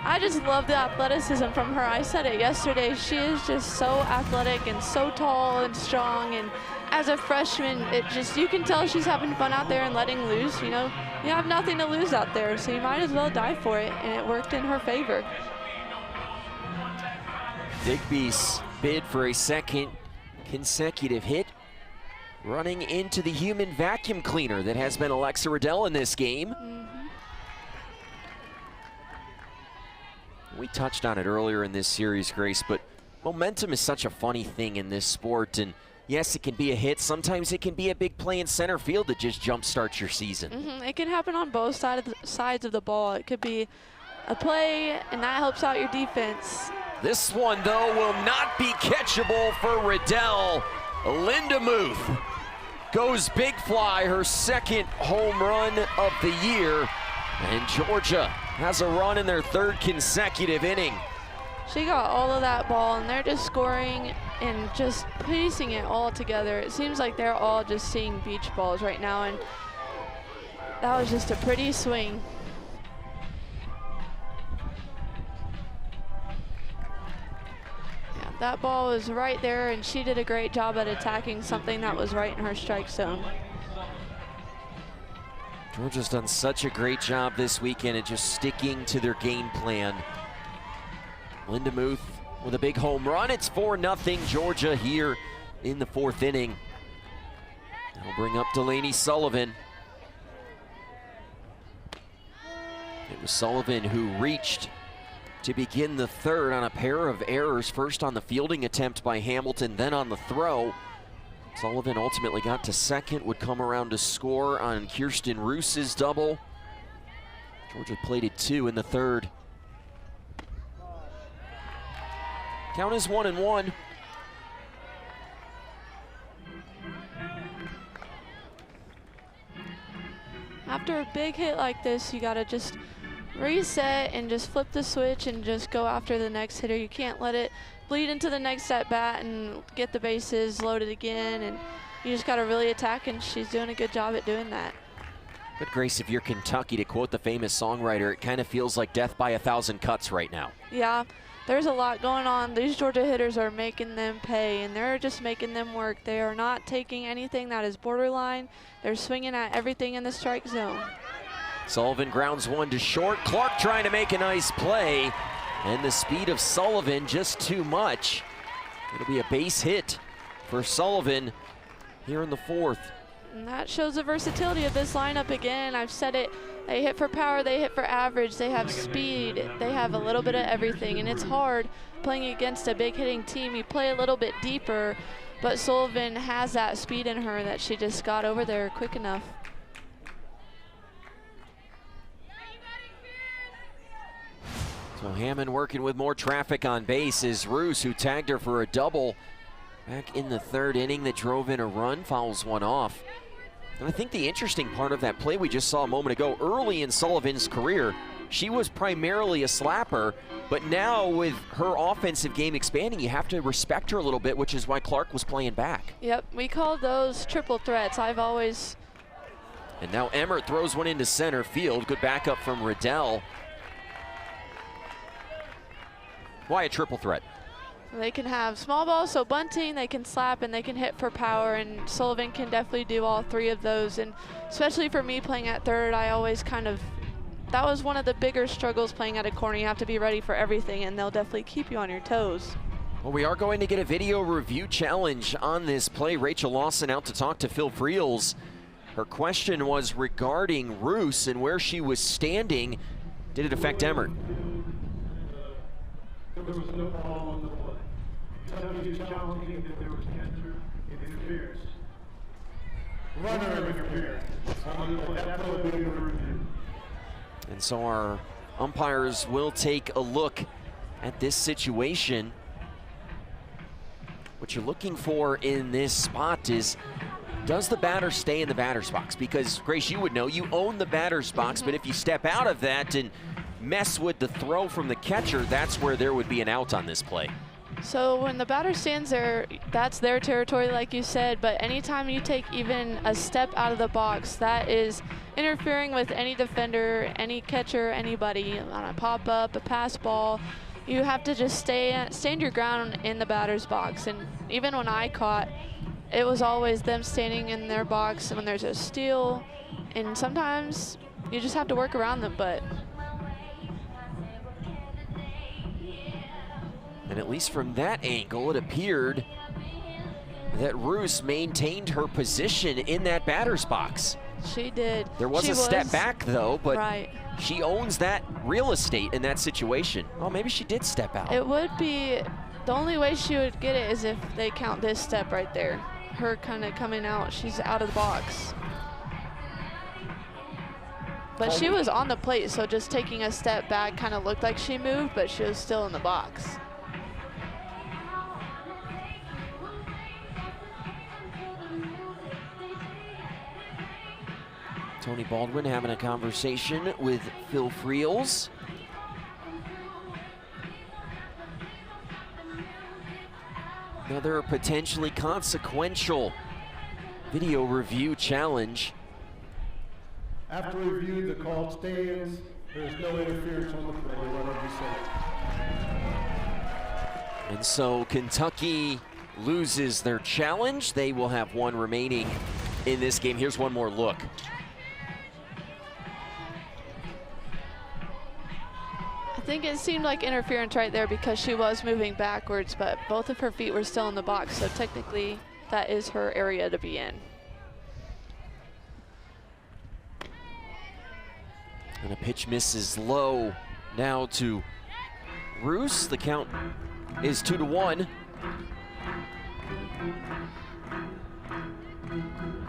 I just love the athleticism from her. I said it yesterday. She is just so athletic and so tall and strong. And as a freshman, you can tell she's having fun out there and letting loose. You know, you have nothing to lose out there, so you might as well die for it. And it worked in her favor. Digby's bid for a second consecutive hit, running into the human vacuum cleaner that has been Alexa Riddell in this game. We touched on it earlier in this series, Grace, but momentum is such a funny thing in this sport. And yes, it can be a hit. Sometimes it can be a big play in center field that just jumpstarts your season. It can happen on both sides of the ball. It could be a play, and that helps out your defense. This one, though, will not be catchable for Riddell. Lindemuth goes big fly, her second home run of the year. And Georgia has a run in their third consecutive inning. She got all of that ball, and they're just scoring and just piecing it all together. It seems like they're all just seeing beach balls right now, and that was just a pretty swing. Yeah, that ball was right there, and she did a great job at attacking something that was right in her strike zone. Georgia's done such a great job this weekend at just sticking to their game plan. Lindemuth with a big home run. It's 4-0 Georgia here in the fourth inning. That'll bring up Delaney Sullivan. It was Sullivan who reached to begin the third on a pair of errors, first on the fielding attempt by Hamilton, then on the throw. Sullivan ultimately got to second, would come around to score on Kirsten Roos's double. Georgia plated 2 in the third. Count is 1-1. After a big hit like this, you gotta just reset and just flip the switch and just go after the next hitter. You can't let it bleed into the next at bat and get the bases loaded again, and you just got to really attack, and she's doing a good job at doing that. But Grace, if you're Kentucky, to quote the famous songwriter, it kind of feels like death by 1,000 cuts right now. Yeah, there's a lot going on. These Georgia hitters are making them pay, and they're just making them work. They are not taking anything that is borderline. They're swinging at everything in the strike zone. Sullivan grounds one to short. Clark trying to make a nice play. And the speed of Sullivan just too much. It'll be a base hit for Sullivan here in the fourth. And that shows the versatility of this lineup again. I've said it, they hit for power, they hit for average, they have speed, they have a little bit of everything, and it's hard playing against a big hitting team. You play a little bit deeper, but Sullivan has that speed in her that she just got over there quick enough. So Hammond working with more traffic on base is Roos, who tagged her for a double back in the third inning that drove in a run, fouls one off. And I think the interesting part of that play we just saw a moment ago, early in Sullivan's career, she was primarily a slapper, but now with her offensive game expanding, you have to respect her a little bit, which is why Clark was playing back. Yep, we call those triple threats. I've always... And now Emmert throws one into center field. Good backup from Riddell. Why a triple threat? They can have small balls, so bunting, they can slap, and they can hit for power, and Sullivan can definitely do all three of those. And especially for me playing at third, I always kind of, that was one of the bigger struggles playing at a corner. You have to be ready for everything, and they'll definitely keep you on your toes. Well, we are going to get a video review challenge on this play. Rachel Lawson out to talk to Phil Friels. Her question was regarding Roos and where she was standing. Did it affect Emmert? There was no ball on the play. Kentucky is challenging that there was catcher interference. Runner interference on the play. That's what we're going to review. And so our umpires will take a look at this situation. What you're looking for in this spot is, does the batter stay in the batter's box? Because, Grace, you would know, you own the batter's box, but if you step out of that and mess with the throw from the catcher, that's where there would be an out on this play. So when the batter stands there, that's their territory, like you said, but anytime you take even a step out of the box, that is interfering with any defender, any catcher, anybody, on a pop-up, a pass ball. You have to just stand your ground in the batter's box. And even when I caught, it was always them standing in their box when there's a steal, and sometimes you just have to work around them, but and at least from that angle, it appeared that Roos maintained her position in that batter's box. she did. There was a step back, though, but right. She owns that real estate in that situation. Oh, maybe she did step out. It would be, the only way she would get it is if they count this step right there. Her kind of coming out, she's out of the box. But she was on the plate, so just taking a step back kind of looked like she moved, but she was still in the box. Tony Baldwin having a conversation with Phil Friels. Another potentially consequential video review challenge. After review, the call stands. There's no interference on the play. Whatever you say. And so Kentucky loses their challenge. They will have one remaining in this game. Here's one more look. I think it seemed like interference right there because she was moving backwards, but both of her feet were still in the box, so technically that is her area to be in. And a pitch misses low now to Roos. The count is 2-1.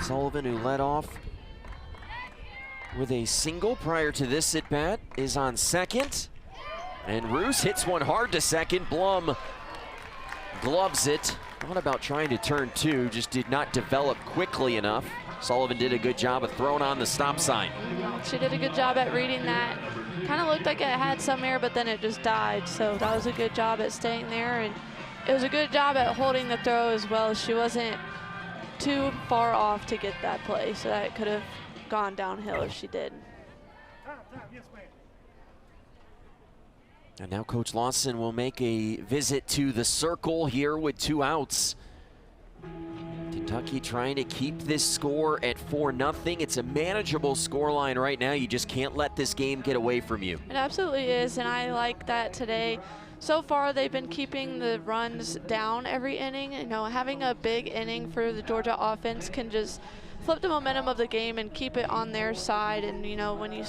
Sullivan, who led off with a single prior to this at bat, is on second. And Roos hits one hard to second. Blum gloves it. Thought about trying to turn two, just did not develop quickly enough. Sullivan did a good job of throwing on the stop sign. She did a good job at reading that. Kind of looked like it had some air, but then it just died. So that was a good job at staying there. And it was a good job at holding the throw as well. She wasn't too far off to get that play, so that could have gone downhill if she did. And now Coach Lawson will make a visit to the circle here with 2 outs. Kentucky trying to keep this score at 4-0. It's a manageable scoreline right now. You just can't let this game get away from you. It absolutely is, and I like that today. so far they've been keeping the runs down every inning. You know, having a big inning for the Georgia offense can just flip the momentum of the game and keep it on their side. And you know, when you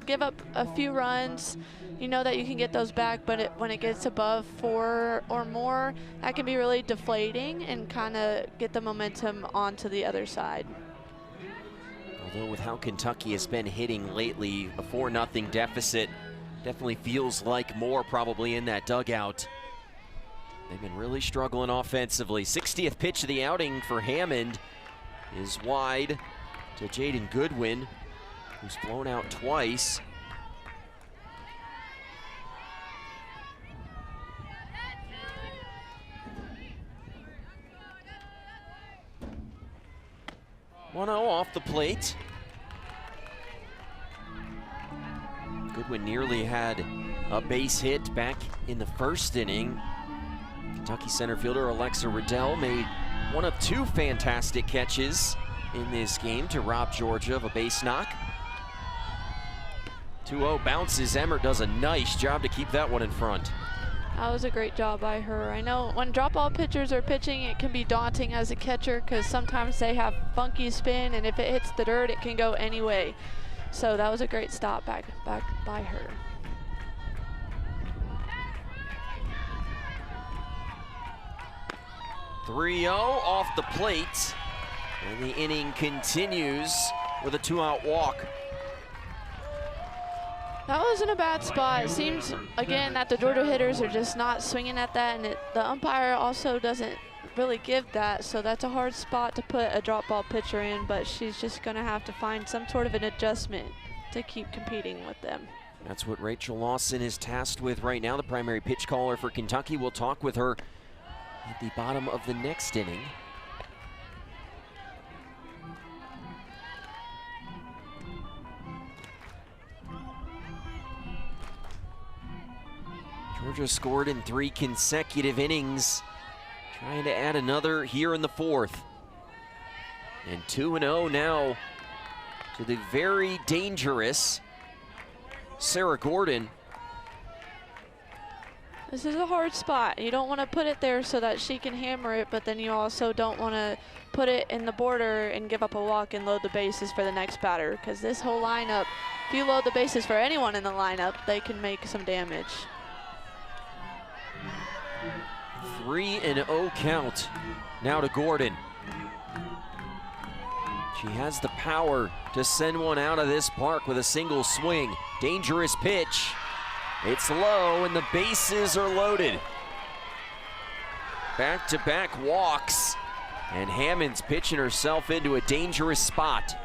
give up a few runs, you know that you can get those back, but when it gets above 4 or more, that can be really deflating and kind of get the momentum onto the other side. Although with how Kentucky has been hitting lately, a 4-0 deficit definitely feels like more probably in that dugout. They've been really struggling offensively. 60th pitch of the outing for Hammond is wide to Jaden Goodwin, who's blown out twice. One 0 off the plate. Goodwin nearly had a base hit back in the first inning. Kentucky center fielder Alexa Riddell made one of 2 fantastic catches in this game to rob Georgia of a base knock. 2-0 bounces. Emmert does a nice job to keep that one in front. That was a great job by her. I know when drop ball pitchers are pitching, it can be daunting as a catcher because sometimes they have funky spin, and if it hits the dirt, it can go any way. So that was a great stop back by her. .3-0 off the plate, and the inning continues with a 2-out walk. That wasn't a bad spot. It seems, again, that the Georgia hitters are just not swinging at that, and the umpire also doesn't really give that, so that's a hard spot to put a drop ball pitcher in, but she's just going to have to find some sort of an adjustment to keep competing with them. That's what Rachel Lawson is tasked with right now, the primary pitch caller for Kentucky. We'll talk with her at the bottom of the next inning. Georgia scored in 3 consecutive innings, trying to add another here in the 4th. And 2-0 now to the very dangerous Sarah Gordon. This is a hard spot. You don't want to put it there so that she can hammer it, but then you also don't want to put it in the border and give up a walk and load the bases for the next batter, because this whole lineup, if you load the bases for anyone in the lineup, they can make some damage. 3-0 count now to Gordon. She has the power to send one out of this park with a single swing. Dangerous pitch. It's low and the bases are loaded. Back-to-back walks, and Hammond's pitching herself into a dangerous spot.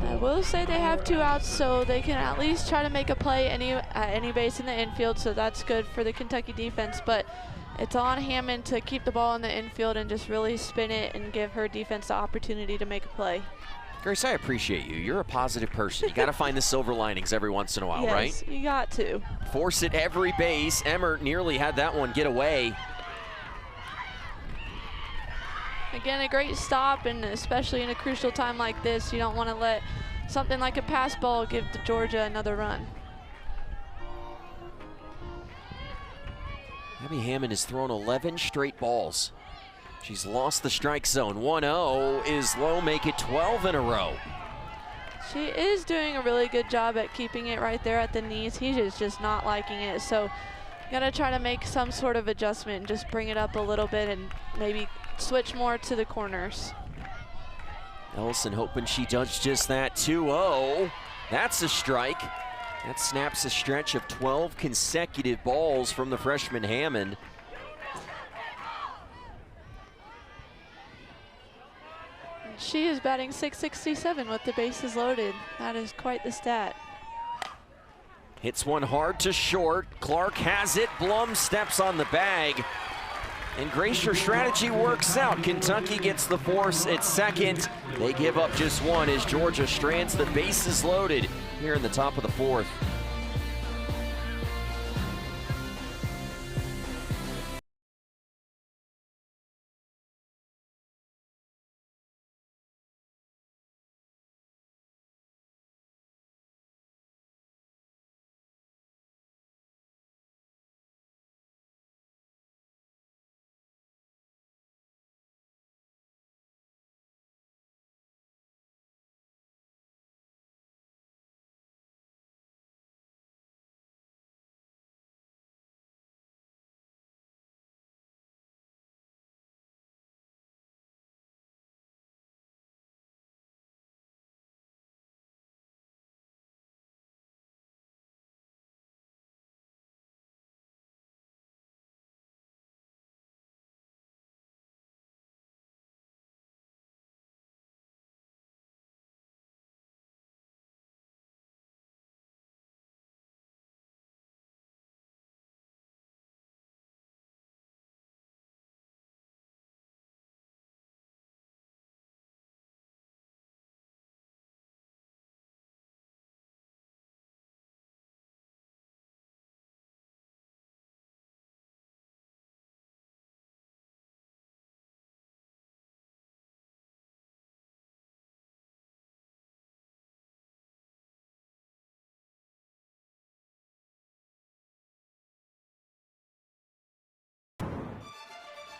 I will say they have 2 outs, so they can at least try to make a play at any base in the infield, so that's good for the Kentucky defense, but it's on Hammond to keep the ball in the infield and just really spin it and give her defense the opportunity to make a play. Grace, I appreciate you. You're a positive person. You got to find the silver linings every once in a while, yes, right? Yes, you got to. Force it every base. Emmert nearly had that one get away. Again, a great stop, and especially in a crucial time like this, you don't want to let something like a pass ball give Georgia another run. Abby Hammond has thrown 11 straight balls. She's lost the strike zone. 1-0 is low, make it 12 in a row. She is doing a really good job at keeping it right there at the knees. He is just not liking it, so you gotta try to make some sort of adjustment and just bring it up a little bit and maybe switch more to the corners. Ellison hoping she does just that. 2-0, that's a strike. That snaps a stretch of 12 consecutive balls from the freshman Hammond. She is batting .667 with the bases loaded. That is quite the stat. Hits one hard to short. Clark has it. Blum steps on the bag. And Grace, your strategy works out. Kentucky gets the force at second. They give up just one as Georgia strands the bases loaded here in the top of the 4th.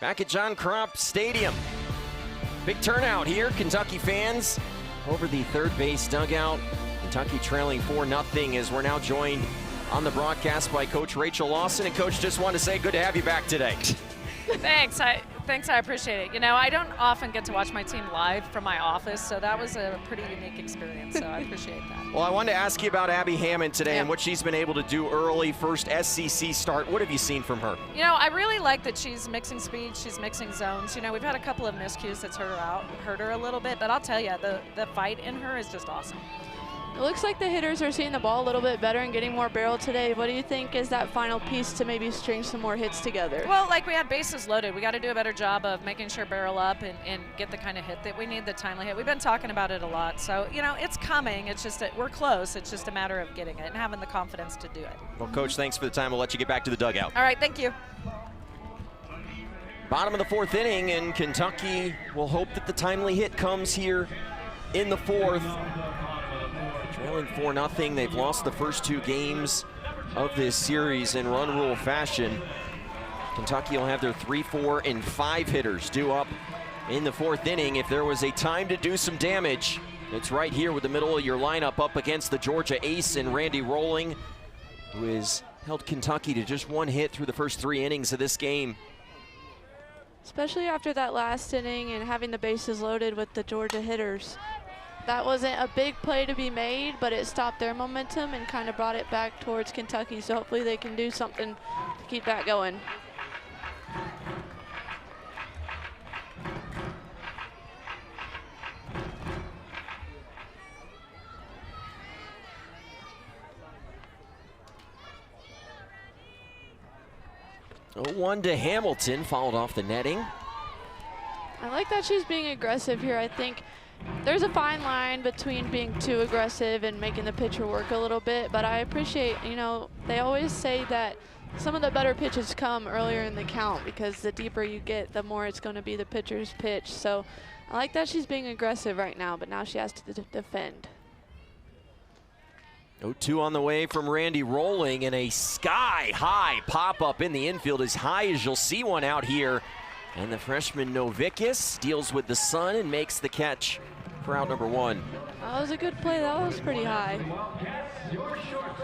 Back at John Crump Stadium. Big turnout here, Kentucky fans over the third base dugout. Kentucky trailing 4-0 as we're now joined on the broadcast by Coach Rachel Lawson. And Coach, just want to say good to have you back today. Thanks, I appreciate it. You know, I don't often get to watch my team live from my office, so that was a pretty unique experience, so I appreciate that. Well, I wanted to ask you about Abby Hammond today and what she's been able to do early, first SEC start. What have you seen from her? You know, I really like that she's mixing speed, she's mixing zones. You know, we've had a couple of miscues that's hurt her a little bit, but I'll tell you, the fight in her is just awesome. It looks like the hitters are seeing the ball a little bit better and getting more barrel today. What do you think is that final piece to maybe string some more hits together? Well, like we had bases loaded. We got to do a better job of making sure barrel up and get the kind of hit that we need, the timely hit. We've been talking about it a lot. So, you know, it's coming. It's just that we're close. It's just a matter of getting it and having the confidence to do it. Well, Coach, thanks for the time. We'll let you get back to the dugout. All right, thank you. Bottom of the fourth inning, and Kentucky will hope that the timely hit comes here in the fourth. Trailing 4-0, they've lost the first two games of this series in run rule fashion. Kentucky will have their 3, 4, and 5 hitters due up in the fourth inning. If there was a time to do some damage, it's right here with the middle of your lineup up against the Georgia ace and Randy Rolling, who has held Kentucky to just 1 hit through the first 3 innings of this game. Especially after that last inning and having the bases loaded with the Georgia hitters. That wasn't a big play to be made, but it stopped their momentum and kind of brought it back towards Kentucky. So hopefully they can do something to keep that going. Oh, 1 to Hamilton, fouled off the netting. I like that she's being aggressive here. I think there's a fine line between being too aggressive and making the pitcher work a little bit, but I appreciate, you know, they always say that some of the better pitches come earlier in the count because the deeper you get, the more it's going to be the pitcher's pitch. So I like that she's being aggressive right now, but now she has to defend. 0-2 on the way from Randy Rolling, and a sky-high pop-up in the infield, as high as you'll see one out here. And the freshman Novickus deals with the sun and makes the catch for out number 1. That was a good play. That was pretty high.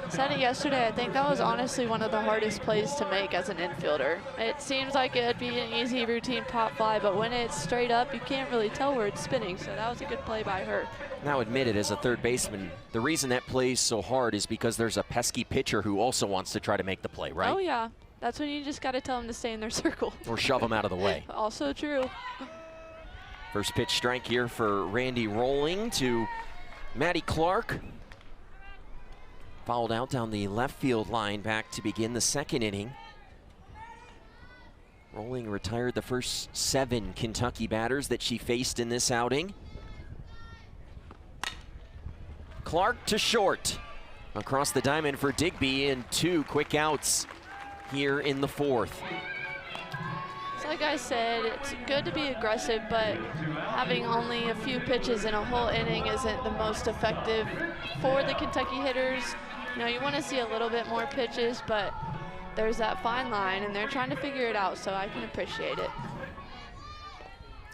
Said it yesterday. I think that was honestly one of the hardest plays to make as an infielder. It seems like it'd be an easy routine pop fly, but when it's straight up, you can't really tell where it's spinning. So that was a good play by her. Now admitted, as a third baseman, the reason that play's so hard is because there's a pesky pitcher who also wants to try to make the play, right? Oh, yeah. That's when you just got to tell them to stay in their circle. Or shove them out of the way. Also true. First pitch strike here for Randy Rolling to Maddie Clark. Fouled out down the left field line back to begin the second inning. Rolling retired the first 7 Kentucky batters that she faced in this outing. Clark to short. Across the diamond for Digby, and 2 quick outs here in the fourth. So like I said, it's good to be aggressive, but having only a few pitches in a whole inning isn't the most effective for the Kentucky hitters. You know, you want to see a little bit more pitches, but there's that fine line, and they're trying to figure it out, so I can appreciate it.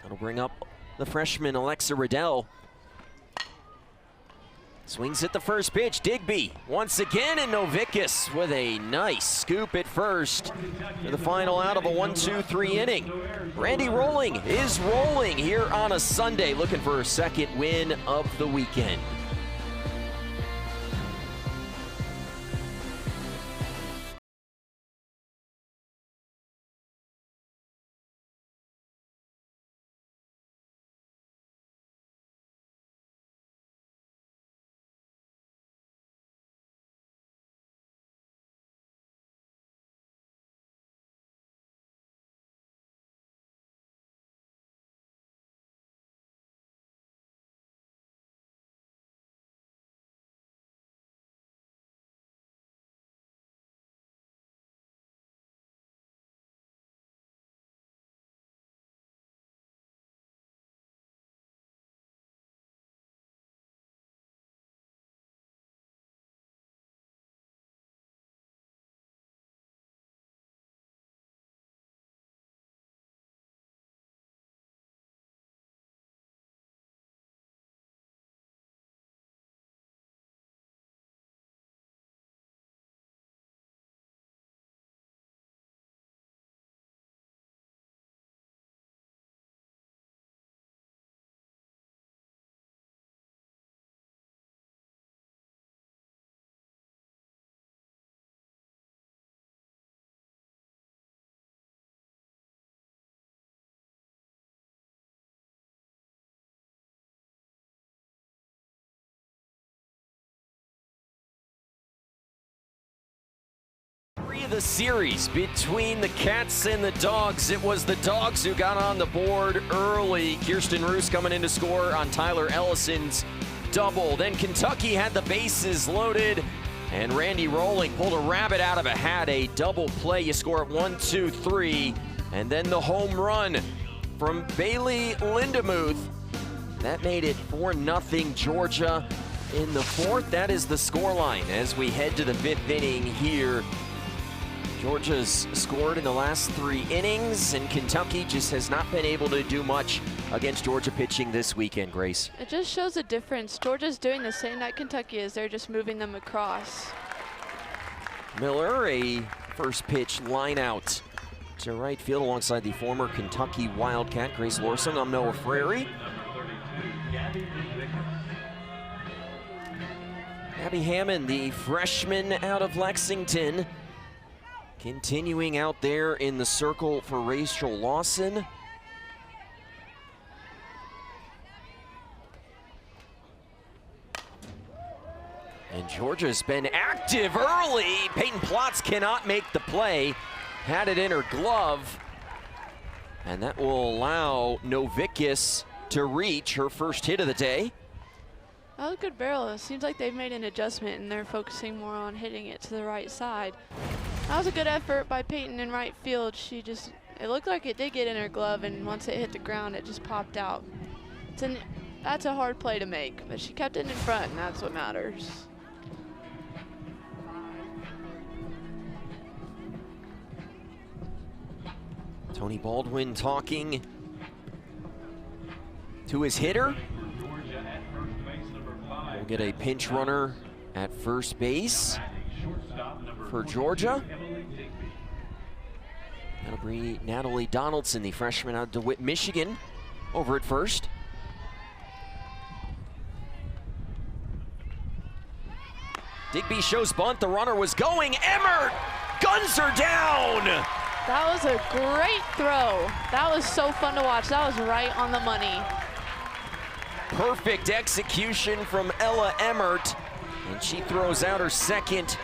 That'll bring up the freshman Alexa Riddell. Swings at the first pitch, Digby once again, and Novickus with a nice scoop at first for the final out of a 1-2-3 inning. Randy Rolling is rolling here on a Sunday, looking for her second win of the weekend. the series between the Cats and the Dogs. It was the Dogs who got on the board early. Kirsten Roos coming in to score on Tyler Ellison's double. Then Kentucky had the bases loaded, and Randy Rolling pulled a rabbit out of a hat, a double play. You score at 1, 2, 3, and then the home run from Bailey Lindemuth. That made it 4-0 Georgia in the fourth. That is the scoreline as we head to the fifth inning here. Georgia's scored in the last 3 innings, and Kentucky just has not been able to do much against Georgia pitching this weekend, Grace. It just shows a difference. Georgia's doing the same that Kentucky is. They're just moving them across. Miller, a first pitch line out to right field alongside the former Kentucky Wildcat, Grace Lorsong. I'm Noah Frary. Abby Hammond, the freshman out of Lexington, continuing out there in the circle for Rachel Lawson. And Georgia's been active early. Peyton Plotz cannot make the play. Had it in her glove. And that will allow Novickus to reach her first hit of the day. That was a good barrel. It seems like they've made an adjustment and they're focusing more on hitting it to the right side. That was a good effort by Peyton in right field. It looked like it did get in her glove, and once it hit the ground, it just popped out. That's a hard play to make, but she kept it in front, and that's what matters. Tony Baldwin talking to his hitter. We'll get a pinch runner at first base for Georgia. That'll bring Natalie Donaldson, the freshman out of DeWitt, Michigan, over at first. Digby shows bunt. The runner was going. Emmert guns her down. That was a great throw. That was so fun to watch. That was right on the money. Perfect execution from Ella Emmert, and she throws out her second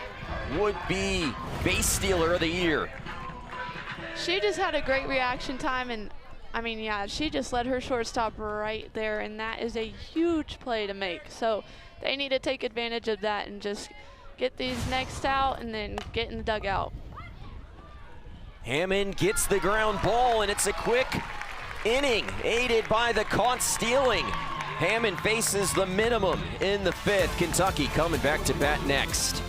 would-be base stealer of the year. She just had a great reaction time, and I mean, yeah, she just led her shortstop right there, and that is a huge play to make. So they need to take advantage of that and just get these next out and then get in the dugout. Hammond gets the ground ball, and it's a quick inning, aided by the caught stealing. Hammond faces the minimum in the fifth. Kentucky coming back to bat next.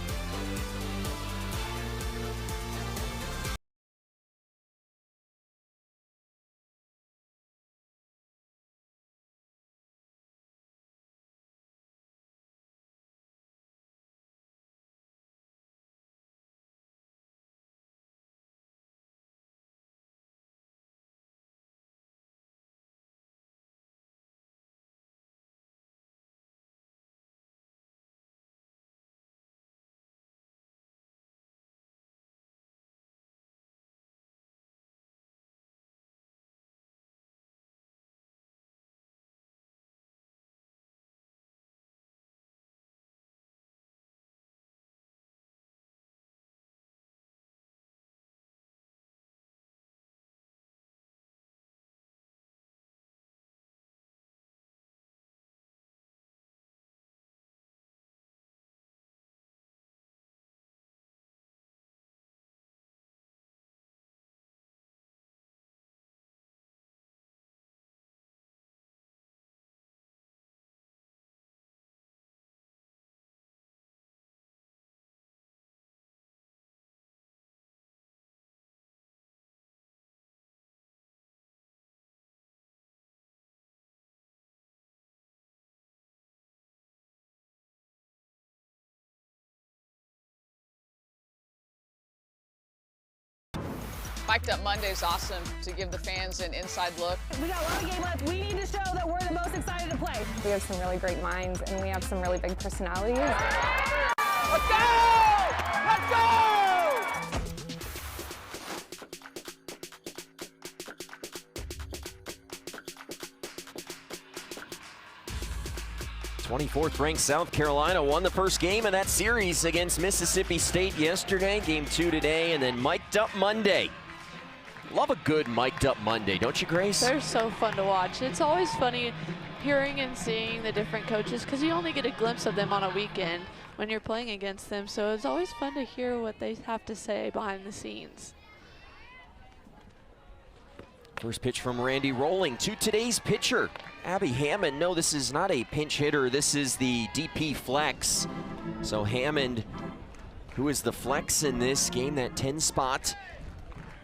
Mic'd Up Monday is awesome to give the fans an inside look. We got a lot of game left. We need to show that we're the most excited to play. We have some really great minds, and we have some really big personalities. Let's go! Let's go! 24th ranked South Carolina won the first game of that series against Mississippi State yesterday. Game 2 today, and then mic'd up Monday. Love a good mic'd up Monday, don't you, Grace? They're so fun to watch. It's always funny hearing and seeing the different coaches because you only get a glimpse of them on a weekend when you're playing against them. So it's always fun to hear what they have to say behind the scenes. First pitch from Randy Rolling to today's pitcher, Abby Hammond. No, this is not a pinch hitter. This is the DP flex. So Hammond, who is the flex in this game, that 10 spot,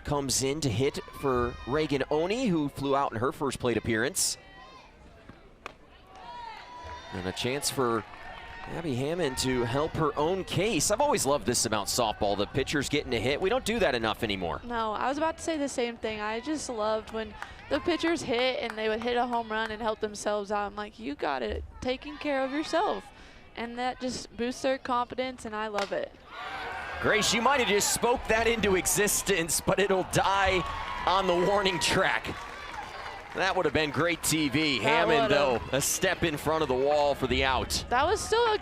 comes in to hit for Reagan Oni, who flew out in her first plate appearance. And a chance for Abby Hammond to help her own case. I've always loved this about softball, the pitchers getting to hit. We don't do that enough anymore. No, I was about to say the same thing. I just loved when the pitchers hit and they would hit a home run and help themselves out. I'm like, you got it taking care of yourself. And that just boosts their confidence, and I love it. Grace, you might have just spoke that into existence, but it'll die on the warning track. That would have been great TV. Hammond, though, a step in front of the wall for the out. That was still a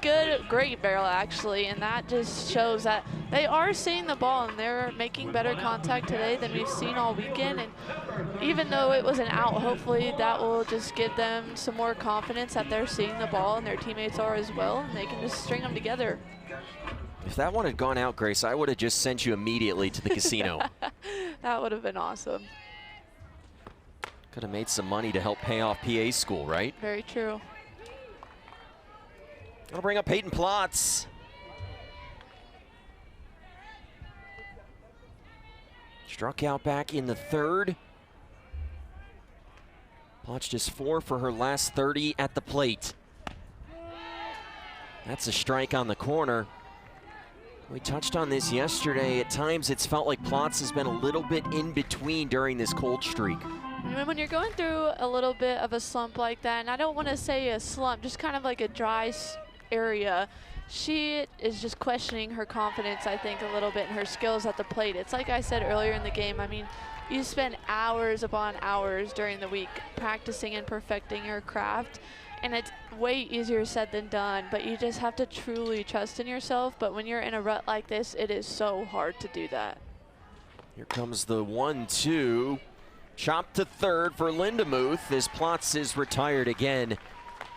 great barrel, actually, and that just shows that they are seeing the ball, and they're making better contact today than we've seen all weekend. And even though it was an out, hopefully that will just give them some more confidence that they're seeing the ball, and their teammates are as well, and they can just string them together. If that one had gone out, Grace, I would have just sent you immediately to the casino. That would have been awesome. Could have made some money to help pay off PA school, right? Very true. I'll bring up Peyton Plotz. Struck out back in the third. Plotz just 4 for her last 30 at the plate. That's a strike on the corner. We touched on this yesterday. At times it's felt like Plotz has been a little bit in between during this cold streak. When you're going through a little bit of a slump like that, and I don't want to say a slump, just kind of like a dry area, she is just questioning her confidence, I think, a little bit, and her skills at the plate. It's like I said earlier in the game, I mean, you spend hours upon hours during the week practicing and perfecting your craft, and it's way easier said than done, but you just have to truly trust in yourself. But when you're in a rut like this, it is so hard to do that. Here comes the 1-2. Chop to third for Lindemuth as Plotz is retired again.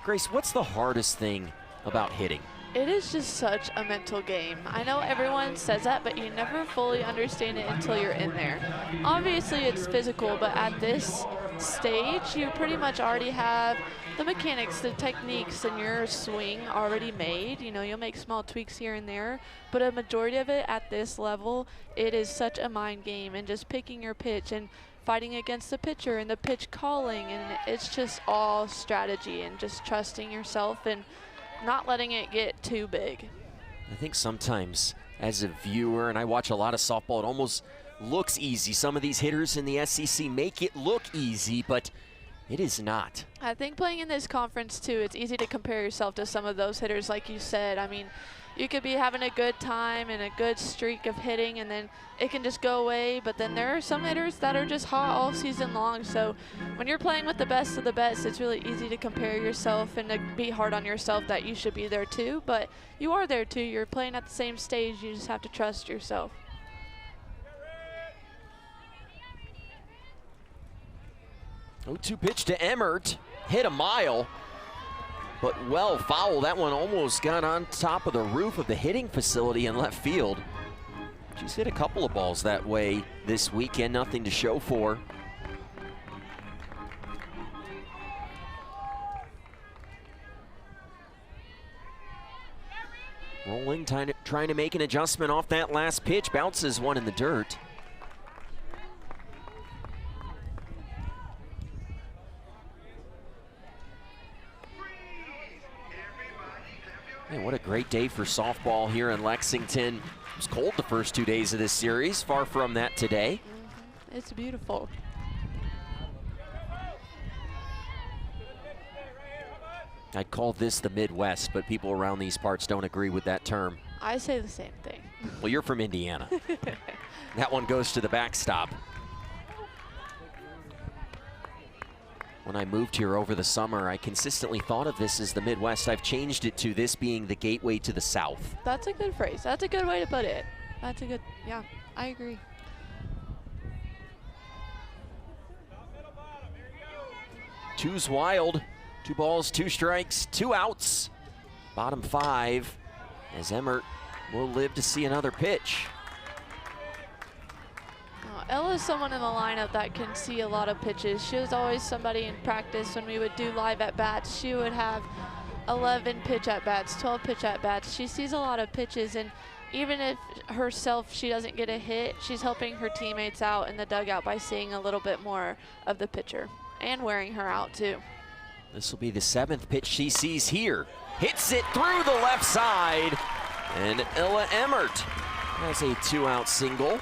Grace, what's the hardest thing about hitting? It is just such a mental game. I know everyone says that, but you never fully understand it until you're in there. Obviously, it's physical, but at this stage, you pretty much already have the mechanics, the techniques, and your swing already made. You know, you'll make small tweaks here and there, but a majority of it at this level, it is such a mind game, and just picking your pitch and fighting against the pitcher and the pitch calling, and it's just all strategy and just trusting yourself and not letting it get too big. I think sometimes as a viewer, and I watch a lot of softball, it almost looks easy. Some of these hitters in the SEC make it look easy, but it is not. I think playing in this conference too, it's easy to compare yourself to some of those hitters like you said. I mean, you could be having a good time and a good streak of hitting, and then it can just go away. But then there are some hitters that are just hot all season long. So when you're playing with the best of the best, it's really easy to compare yourself and to be hard on yourself that you should be there too. But you are there too. You're playing at the same stage. You just have to trust yourself. Oh, 2 pitch to Emmert. Hit a mile. But well foul. That one almost got on top of the roof of the hitting facility in left field. She's hit a couple of balls that way this weekend. Nothing to show for. Rolling, trying to make an adjustment off that last pitch. Bounces one in the dirt. Man, what a great day for softball here in Lexington. It was cold the first 2 days of this series. Far from that today. It's beautiful. I'd call this the Midwest, but people around these parts don't agree with that term. I say the same thing. Well, you're from Indiana. That one goes to the backstop. When I moved here over the summer, I consistently thought of this as the Midwest. I've changed it to this being the gateway to the South. That's a good phrase. That's a good way to put it. That's a good, yeah, I agree. Two's wild. 2 balls, 2 strikes, 2 outs. Bottom 5 as Emmert will live to see another pitch. Ella's someone in the lineup that can see a lot of pitches. She was always somebody in practice when we would do live at-bats. She would have 11 pitch at-bats, 12 pitch at-bats. She sees a lot of pitches, and even if herself she doesn't get a hit, she's helping her teammates out in the dugout by seeing a little bit more of the pitcher and wearing her out too. This will be the 7th pitch she sees here. Hits it through the left side, and Ella Emmert has a 2-out single.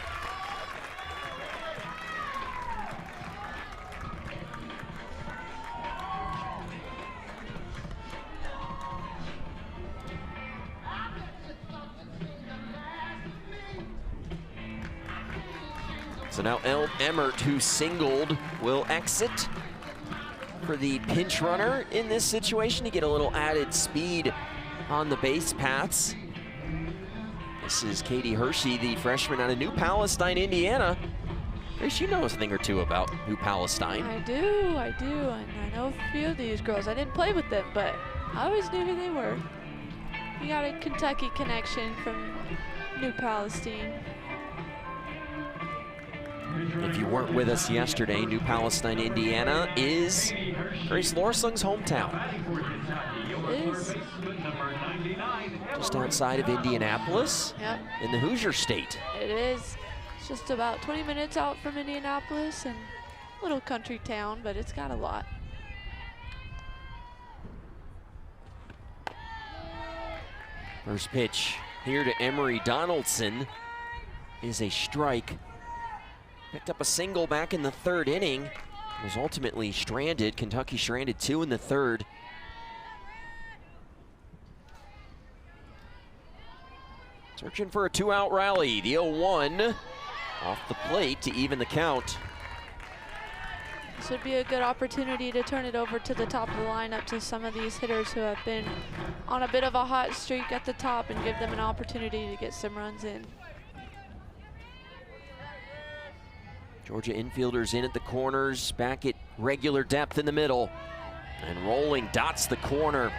So now Emmert, who singled, will exit for the pinch runner in this situation to get a little added speed on the base paths. This is Katie Hershey, the freshman out of New Palestine, Indiana. Grace, you know a thing or two about New Palestine. I do, and I know a few of these girls. I didn't play with them, but I always knew who they were. You got a Kentucky connection from New Palestine. If you weren't with us yesterday, New Palestine, Indiana is Grace Lorsung's hometown. It is. Just outside of Indianapolis, Yep. in the Hoosier State. It is. It's just about 20 minutes out from Indianapolis, and a little country town, but it's got a lot. First pitch here to Emery Donaldson is a strike. Picked up a single back in the 3rd inning. Was ultimately stranded. Kentucky stranded 2 in the 3rd. Searching for a 2-out rally. The 0-1 off the plate to even the count. This would be a good opportunity to turn it over to the top of the lineup to some of these hitters who have been on a bit of a hot streak at the top and give them an opportunity to get some runs in. Georgia infielders in at the corners, back at regular depth in the middle. And rolling dots the corner.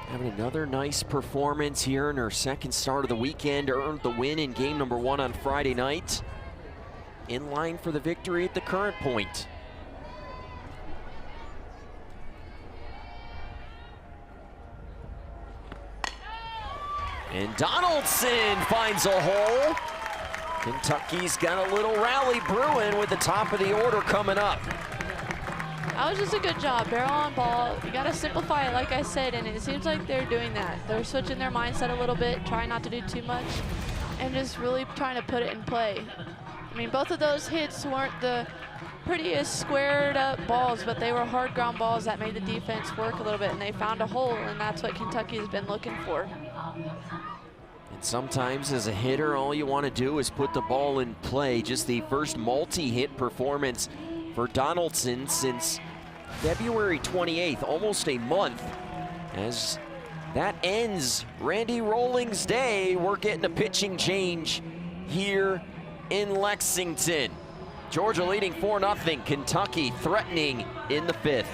Having another nice performance here in her 2nd start of the weekend. Earned the win in game number 1 on Friday night. In line for the victory at the current point. And Donaldson finds a hole. Kentucky's got a little rally brewing with the top of the order coming up. That was just a good job, barrel on ball. You gotta simplify it like I said, and it seems like they're doing that. They're switching their mindset a little bit, trying not to do too much, and just really trying to put it in play. I mean, both of those hits weren't the prettiest squared up balls, but they were hard ground balls that made the defense work a little bit, and they found a hole, and that's what Kentucky has been looking for. And sometimes as a hitter, all you want to do is put the ball in play. Just the first multi-hit performance for Donaldson since February 28th, almost a month. As that ends Randy Rolling's day, we're getting a pitching change here in Lexington. Georgia leading 4-0, Kentucky threatening in the 5th.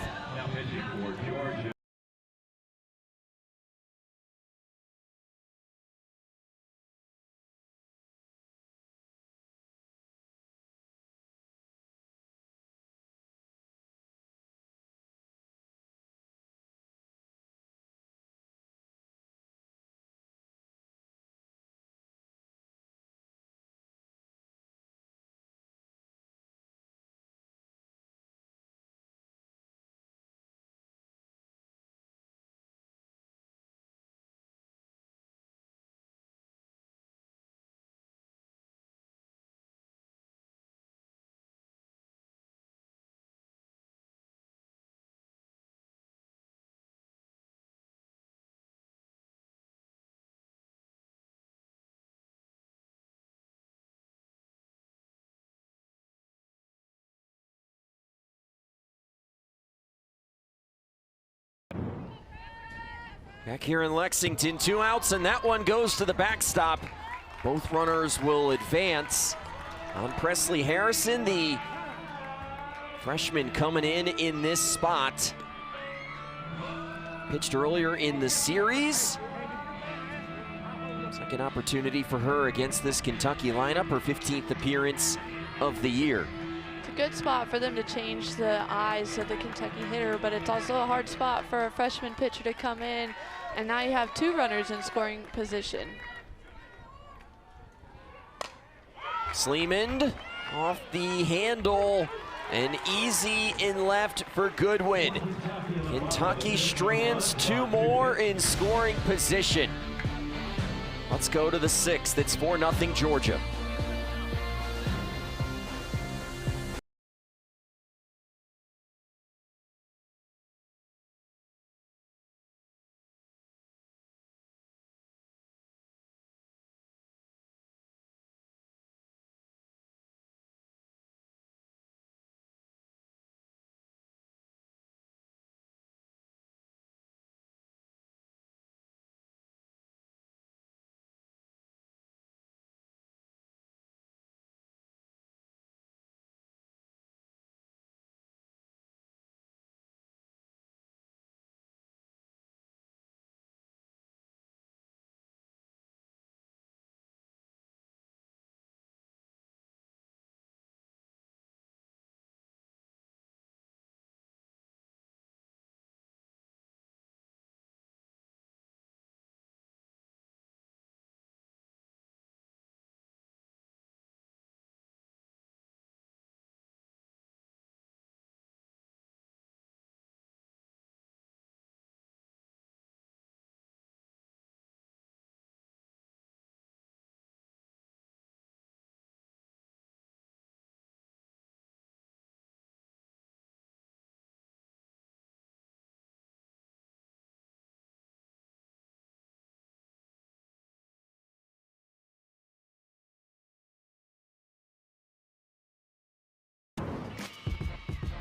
Back here in Lexington, 2 outs, and that one goes to the backstop. Both runners will advance. On Presley Harrison, the freshman coming in this spot. Pitched earlier in the series. Second opportunity for her against this Kentucky lineup, her 15th appearance of the year. It's a good spot for them to change the eyes of the Kentucky hitter, but it's also a hard spot for a freshman pitcher to come in, and now you have 2 runners in scoring position. Sleeman off the handle and easy in left for Goodwin. Kentucky strands 2 more in scoring position. Let's go to the 6th. It's 4-0 Georgia.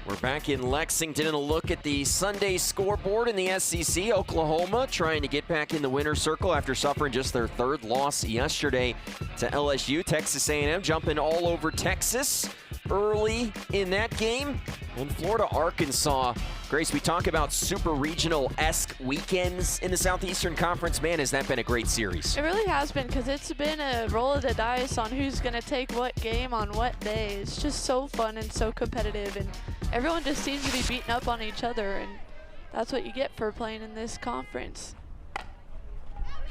We're back in Lexington and a look at the Sunday scoreboard in the SEC. Oklahoma trying to get back in the winner's circle after suffering just their 3rd loss yesterday to LSU. Texas A&M jumping all over Texas early in that game. And Florida, Arkansas. Grace, we talk about super regional-esque weekends in the Southeastern Conference. Man, has that been a great series. It really has been, because it's been a roll of the dice on who's going to take what game on what day. It's just so fun and so competitive, and everyone just seems to be beating up on each other, and that's what you get for playing in this conference.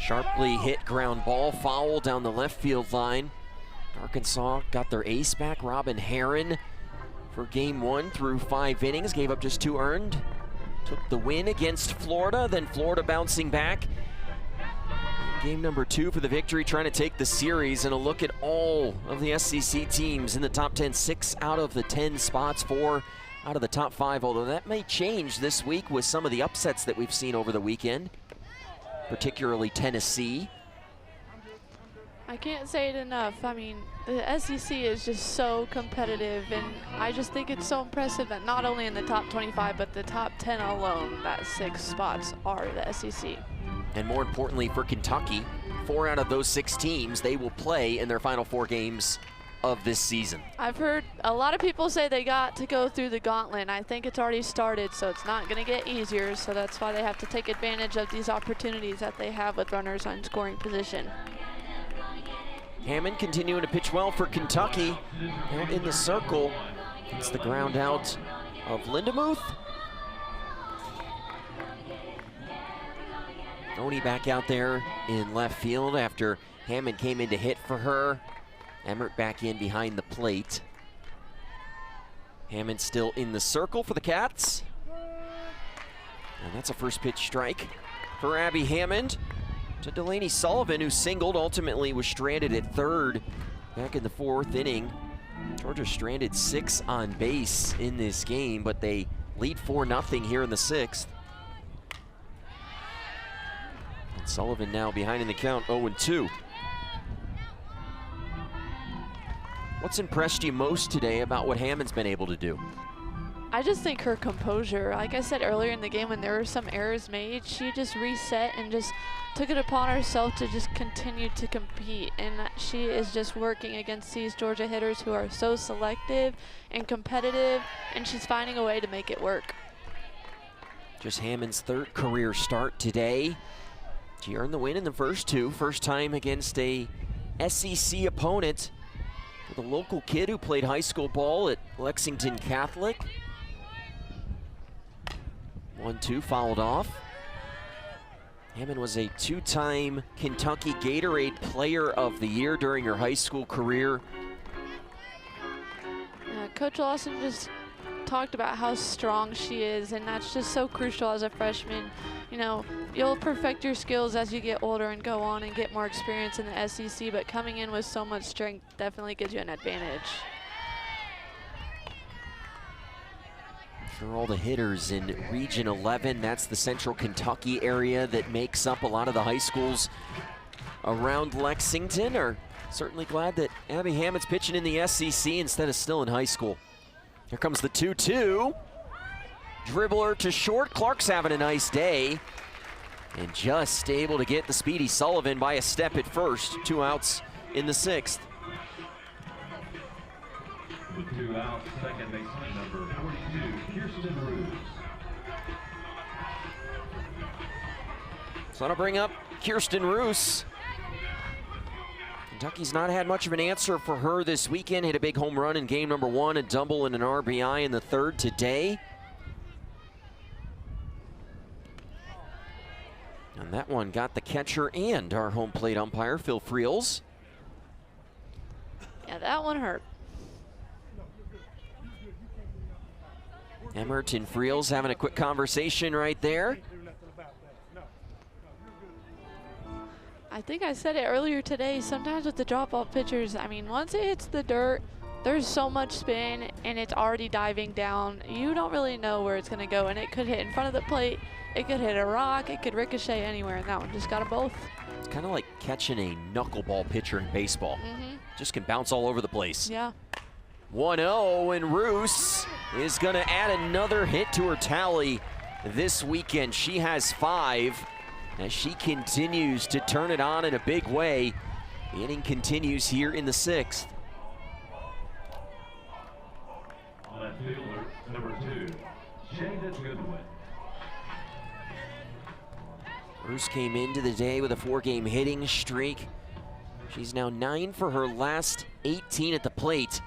Sharply hit ground ball, foul down the left field line. Arkansas got their ace back, Robin Herron, for game 1 through 5 innings, gave up just 2 earned. Took the win against Florida, then Florida bouncing back. Game number 2 for the victory, trying to take the series, and a look at all of the SEC teams in the top 10. 6 out of the 10 spots, 4 out of the top 5, although that may change this week with some of the upsets that we've seen over the weekend, particularly Tennessee. I can't say it enough. I mean, the SEC is just so competitive, and I just think it's so impressive that not only in the top 25, but the top 10 alone, that 6 spots are the SEC. And more importantly for Kentucky, 4 out of those 6 teams, they will play in their final 4 games of this season. I've heard a lot of people say they got to go through the gauntlet. I think it's already started, so it's not going to get easier, so that's why they have to take advantage of these opportunities that they have with runners on scoring position. Hammond continuing to pitch well for Kentucky. Out in the circle, it's the ground out of Lindemuth. Oni back out there in left field after Hammond came in to hit for her. Emmert back in behind the plate. Hammond still in the circle for the Cats. And that's a first pitch strike for Abby Hammond. To Delaney Sullivan, who singled, ultimately was stranded at 3rd back in the 4th inning. Georgia stranded 6 on base in this game, but they lead 4-0 here in the 6th. And Sullivan now behind in the count, 0-2. What's impressed you most today about what Hammond's been able to do? I just think her composure, like I said earlier in the game when there were some errors made, she just reset and just took it upon herself to just continue to compete. And she is just working against these Georgia hitters who are so selective and competitive, and she's finding a way to make it work. Just Hammond's third career start today. She earned the win in the first two. First time against a SEC opponent with a local kid who played high school ball at Lexington Catholic. 1-2 followed off. Hammond was a two-time Kentucky Gatorade Player of the Year during her high school career. Coach Lawson just talked about how strong she is, and that's just so crucial as a freshman. You know, you'll perfect your skills as you get older and go on and get more experience in the SEC, but coming in with so much strength definitely gives you an advantage. For all the hitters in Region 11, that's the Central Kentucky area that makes up a lot of the high schools around Lexington, are certainly glad that Abby Hammond's pitching in the SEC instead of still in high school. Here comes the 2-2. Dribbler to short. Clark's having a nice day. And just able to get the speedy Sullivan by a step at first. 2 outs in the 6th. With 2 outs, second baseman number 42, Kirsten Roos. So that'll bring up Kirsten Roos. Kentucky's not had much of an answer for her this weekend. Hit a big home run in game number 1, a double and an RBI in the 3rd today. And that one got the catcher and our home plate umpire, Phil Friels. Yeah, that one hurt. Emmert and Friels having a quick conversation right there. I think I said it earlier today, sometimes with the drop-off pitchers, I mean, once it hits the dirt, there's so much spin and it's already diving down. You don't really know where it's going to go, and it could hit in front of the plate, it could hit a rock, it could ricochet anywhere, and that one just got them both. It's kind of like catching a knuckleball pitcher in baseball. Just can bounce all over the place. Yeah. 1-0, and Roos is going to add another hit to her tally this weekend. She has 5 as she continues to turn it on in a big way. The inning continues here in the 6th. Left fielder, number 2, Shayna Goodwin. Roos came into the day with a 4-game hitting streak. She's now 9 for her last 18 at the plate.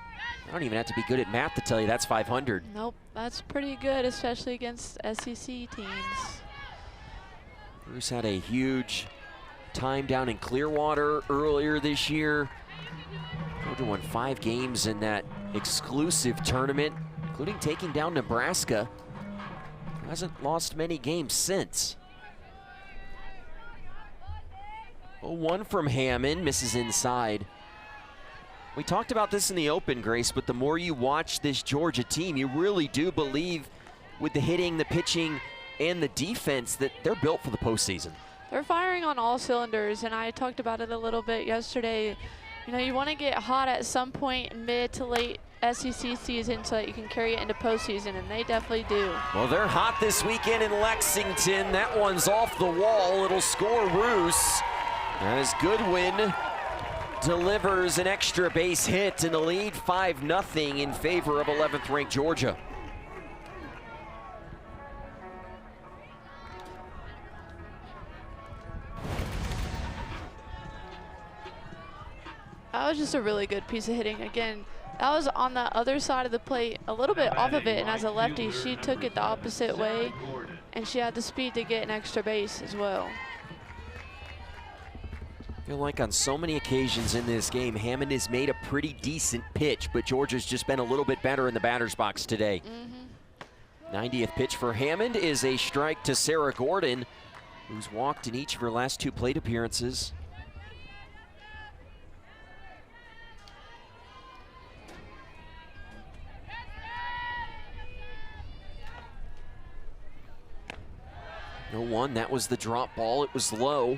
I don't even have to be good at math to tell you that's 500. Nope, that's pretty good, especially against SEC teams. Roos had a huge time down in Clearwater earlier this year. Georgia won 5 games in that exclusive tournament, including taking down Nebraska. Hasn't lost many games since. 0-1 from Hammond, misses inside. We talked about this in the open, Grace, but the more you watch this Georgia team, you really do believe with the hitting, the pitching, and the defense that they're built for the postseason. They're firing on all cylinders, and I talked about it a little bit yesterday. You know, you want to get hot at some point mid to late SEC season so that you can carry it into postseason, and they definitely do. Well, they're hot this weekend in Lexington. That one's off the wall. It'll score Roos as Goodwin delivers an extra base hit in the lead, 5-0 in favor of 11th ranked Georgia. That was just a really good piece of hitting. Again, that was on the other side of the plate, a little bit off of it, and as a lefty, she took it the opposite way, and she had the speed to get an extra base as well. I feel like on so many occasions in this game, Hammond has made a pretty decent pitch, but Georgia's just been a little bit better in the batter's box today. 90th pitch for Hammond is a strike to Sarah Gordon, who's walked in each of her last 2 plate appearances. No 1, that was the drop ball, it was low.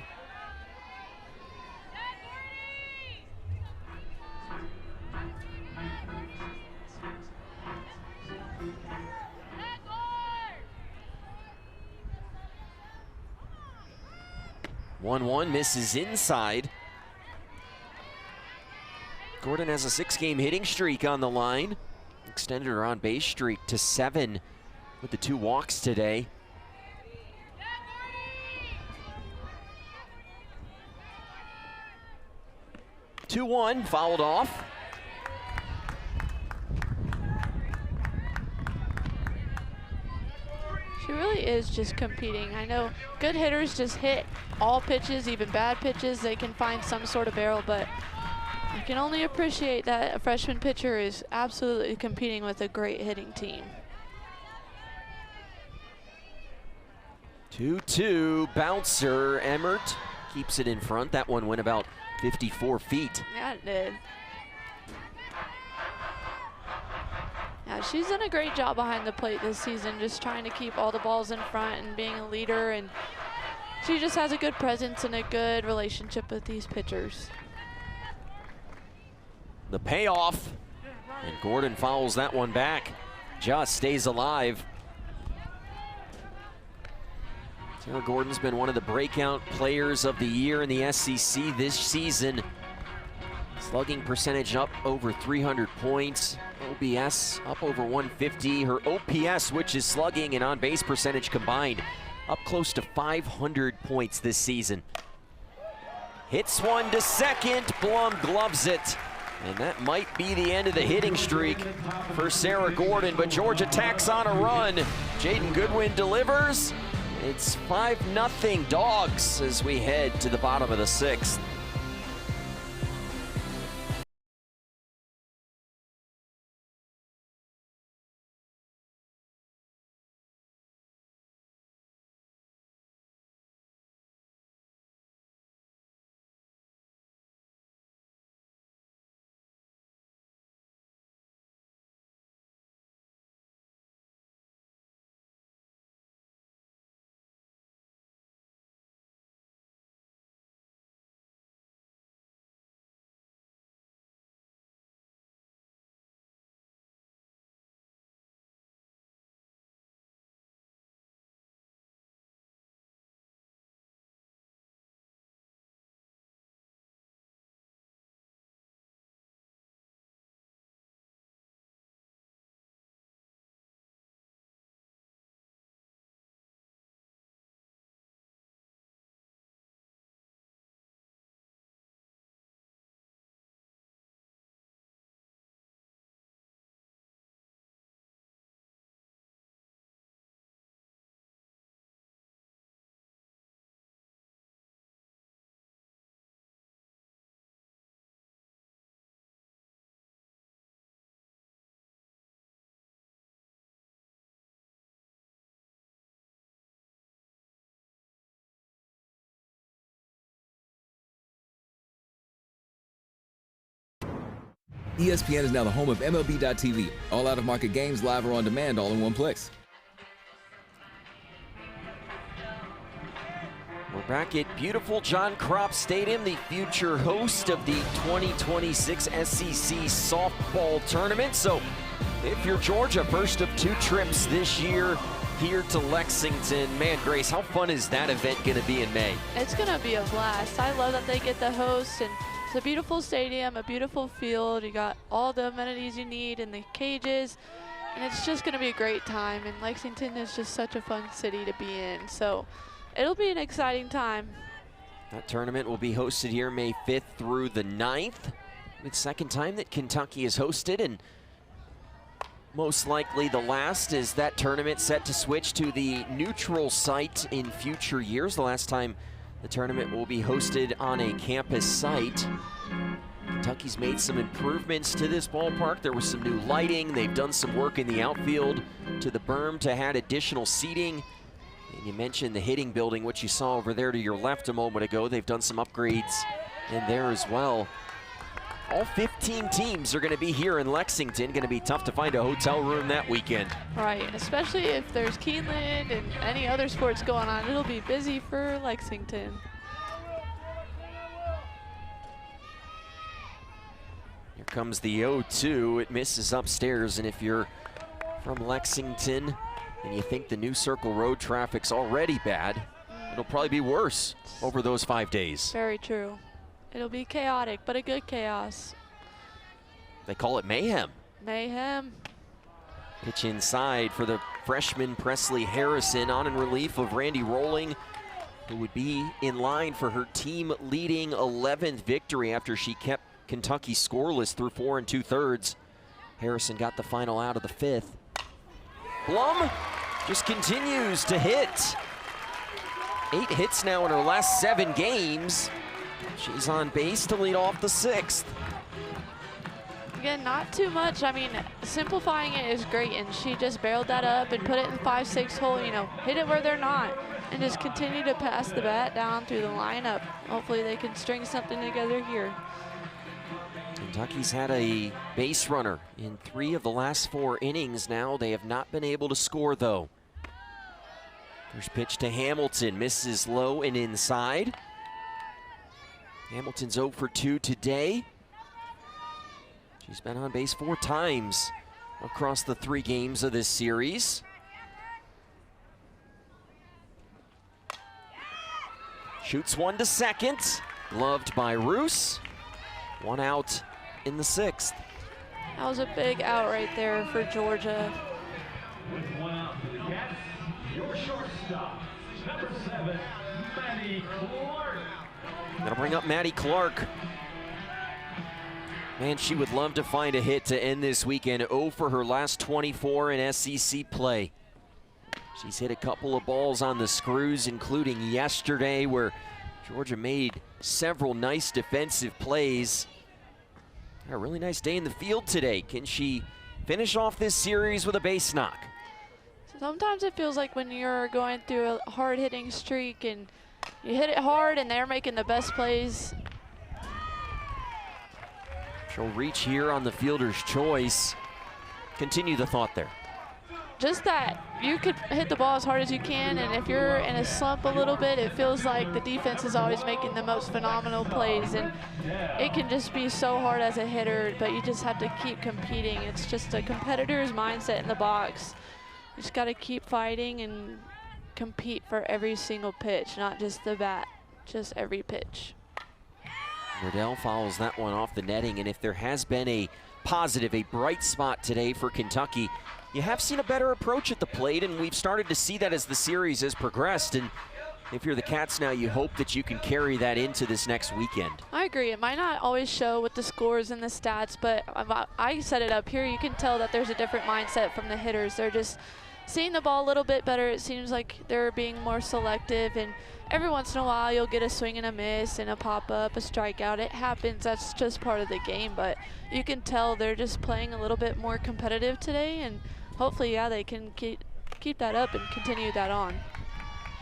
1-1 misses inside. Gordon has a 6-game hitting streak on the line. Extended her on base streak to 7 with the 2 walks today. (2-1) fouled off. She really is just competing. I know good hitters just hit all pitches, even bad pitches. They can find some sort of barrel, but I can only appreciate that a freshman pitcher is absolutely competing with a great hitting team. 2-2 bouncer. Emmert keeps it in front. That one went about 54 feet. Yeah, it did. Yeah, she's done a great job behind the plate this season, just trying to keep all the balls in front and being a leader, and she just has a good presence and a good relationship with these pitchers. The payoff, and Gordon fouls that one back. Just stays alive. Sarah Gordon's been one of the breakout players of the year in the SEC this season. Slugging percentage up over 300 points. OBS up over 150. Her OPS, which is slugging and on-base percentage combined, up close to 500 points this season. Hits one to second. Blum gloves it. And that might be the end of the hitting streak for Sarah Gordon, but Georgia tacks on a run. Jaden Goodwin delivers. It's 5-0 Dogs as we head to the bottom of the 6th. ESPN is now the home of MLB.tv. All out-of-market games live or on demand all in one place. We're back at beautiful John Kropp Stadium, the future host of the 2026 SEC softball tournament. So if you're Georgia, first of 2 trips this year here to Lexington. Man, Grace, how fun is that event going to be in May? It's going to be a blast. I love that they get the host, and it's a beautiful stadium, a beautiful field. You got all the amenities you need in the cages, and it's just going to be a great time. And Lexington is just such a fun city to be in, so it'll be an exciting time. That tournament will be hosted here May 5th through the 9th. It's the 2nd time that Kentucky has hosted, and most likely the last, is that tournament set to switch to the neutral site in future years. The last time the tournament will be hosted on a campus site. Kentucky's made some improvements to this ballpark. There was some new lighting. They've done some work in the outfield to the berm to add additional seating. And you mentioned the hitting building, which you saw over there to your left a moment ago. They've done some upgrades in there as well. All 15 teams are going to be here in Lexington. Going to be tough to find a hotel room that weekend. Right, especially if there's Keeneland and any other sports going on. It'll be busy for Lexington. Here comes the 0-2. It misses upstairs, and if you're from Lexington and you think the New Circle Road traffic's already bad, it'll probably be worse over those 5 days. Very true. It'll be chaotic, but a good chaos. They call it mayhem. Mayhem. Pitch inside for the freshman Presley Harrison on in relief of Randy Rolling, who would be in line for her team-leading 11th victory after she kept Kentucky scoreless through 4 2/3. Harrison got the final out of the 5th. Blum just continues to hit. 8 hits now in her last 7 games. She's on base to lead off the 6th. Again, not too much. I mean, simplifying it is great, and she just barreled that up and put it in 5-6 hole, you know, hit it where they're not, and just continue to pass the bat down through the lineup. Hopefully they can string something together here. Kentucky's had a base runner in 3 of the last 4 innings now. They have not been able to score, though. First pitch to Hamilton, misses low and inside. Hamilton's 0 for 2 today. She's been on base 4 times across the 3 games of this series. Shoots one to second, gloved by Roos. 1 out in the 6th. That was a big out right there for Georgia. With 1 out for the Cats, your shortstop, number 7, Maddie Clark. Gonna bring up Maddie Clark. Man, she would love to find a hit to end this weekend. 0 for her last 24 in SEC play. She's hit a couple of balls on the screws, including yesterday where Georgia made several nice defensive plays. A really nice day in the field today. Can she finish off this series with a base knock? Sometimes it feels like when you're going through a hard-hitting streak and you hit it hard and they're making the best plays. She'll reach here on the fielder's choice. Continue the thought there. Just that you could hit the ball as hard as you can, and if you're in a slump a little bit, it feels like the defense is always making the most phenomenal plays, and it can just be so hard as a hitter, but you just have to keep competing. It's just a competitor's mindset in the box. You just got to keep fighting and compete for every single pitch, not just the bat, just every pitch. Riddell fouls that one off the netting, and if there has been a positive, a bright spot today for Kentucky, you have seen a better approach at the plate, and we've started to see that as the series has progressed. And if you're the Cats now, you hope that you can carry that into this next weekend. I agree. It might not always show with the scores and the stats, but I set it up here. You can tell that there's a different mindset from the hitters. They're just seeing the ball a little bit better. It seems like they're being more selective, and every once in a while you'll get a swing and a miss and a pop-up, a strikeout. It happens. That's just part of the game, but you can tell they're just playing a little bit more competitive today, and hopefully, yeah, they can keep that up and continue that on.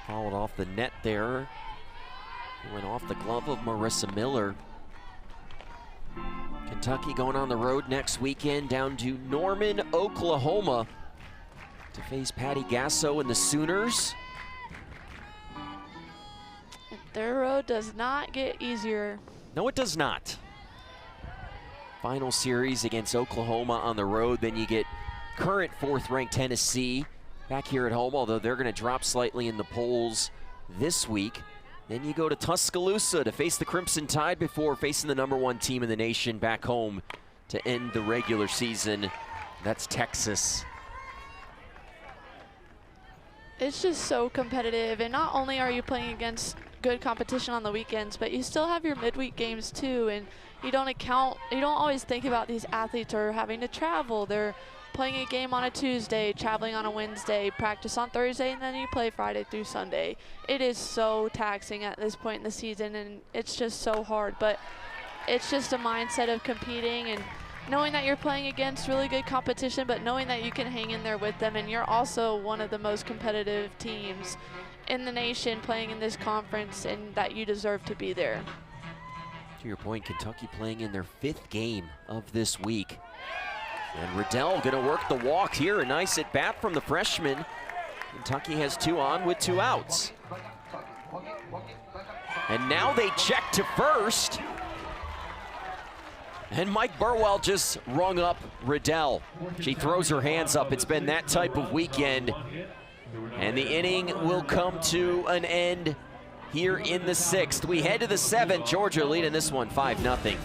Fouled off the net there. It went off the glove of Marissa Miller. Kentucky going on the road next weekend down to Norman, Oklahoma to face Patty Gasso and the Sooners. Their road does not get easier. No, it does not. Final series against Oklahoma on the road, then you get current 4th-ranked Tennessee back here at home, although they're going to drop slightly in the polls this week. Then you go to Tuscaloosa to face the Crimson Tide before facing the #1 team in the nation back home to end the regular season. That's Texas. It's just so competitive, and not only are you playing against good competition on the weekends, but you still have your midweek games too, and you don't always think about these athletes are having to travel. They're playing a game on a Tuesday, traveling on a Wednesday, practice on Thursday, and then you play Friday through Sunday. It is so taxing at this point in the season, and it's just so hard, but it's just a mindset of competing and knowing that you're playing against really good competition, but knowing that you can hang in there with them, and you're also one of the most competitive teams in the nation playing in this conference, and that you deserve to be there. To your point, Kentucky playing in their 5th game of this week. And Riddell gonna work the walk here. A nice at bat from the freshman. Kentucky has 2 on with 2 outs. And now they check to first. And Mike Burwell just rung up Riddell. She throws her hands up. It's been that type of weekend. And the inning will come to an end here in the 6th. We head to the 7th. Georgia leading this one 5-0.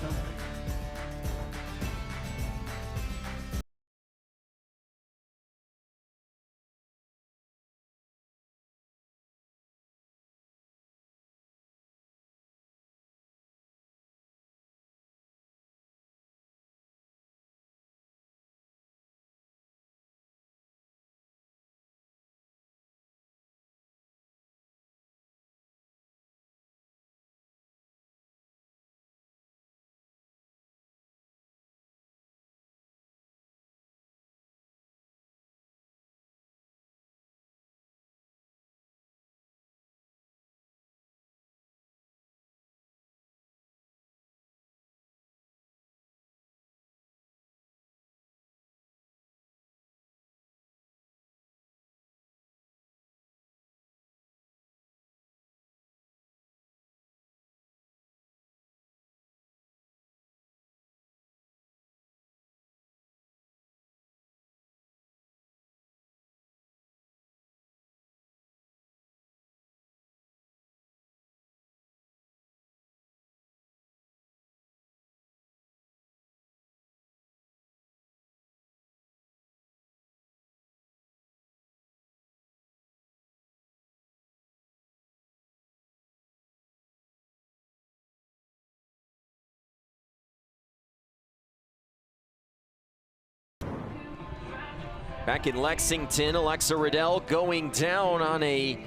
Back in Lexington, Alexa Riddell going down on a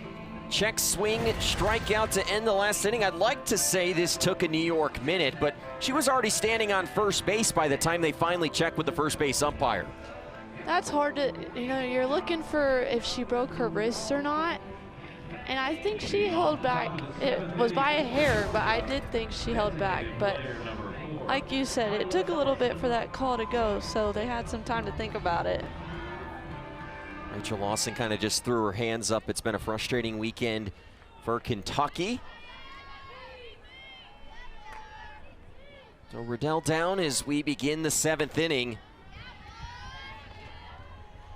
check swing strikeout to end the last inning. I'd like to say this took a New York minute, but she was already standing on first base by the time they finally checked with the first base umpire. That's hard to, you're looking for if she broke her wrists or not. And I think she held back. It was by a hair, but I did think she held back. But like you said, it took a little bit for that call to go, so they had some time to think about it. Rachel Lawson kind of just threw her hands up. It's been a frustrating weekend for Kentucky. So Riddell down as we begin the 7th inning.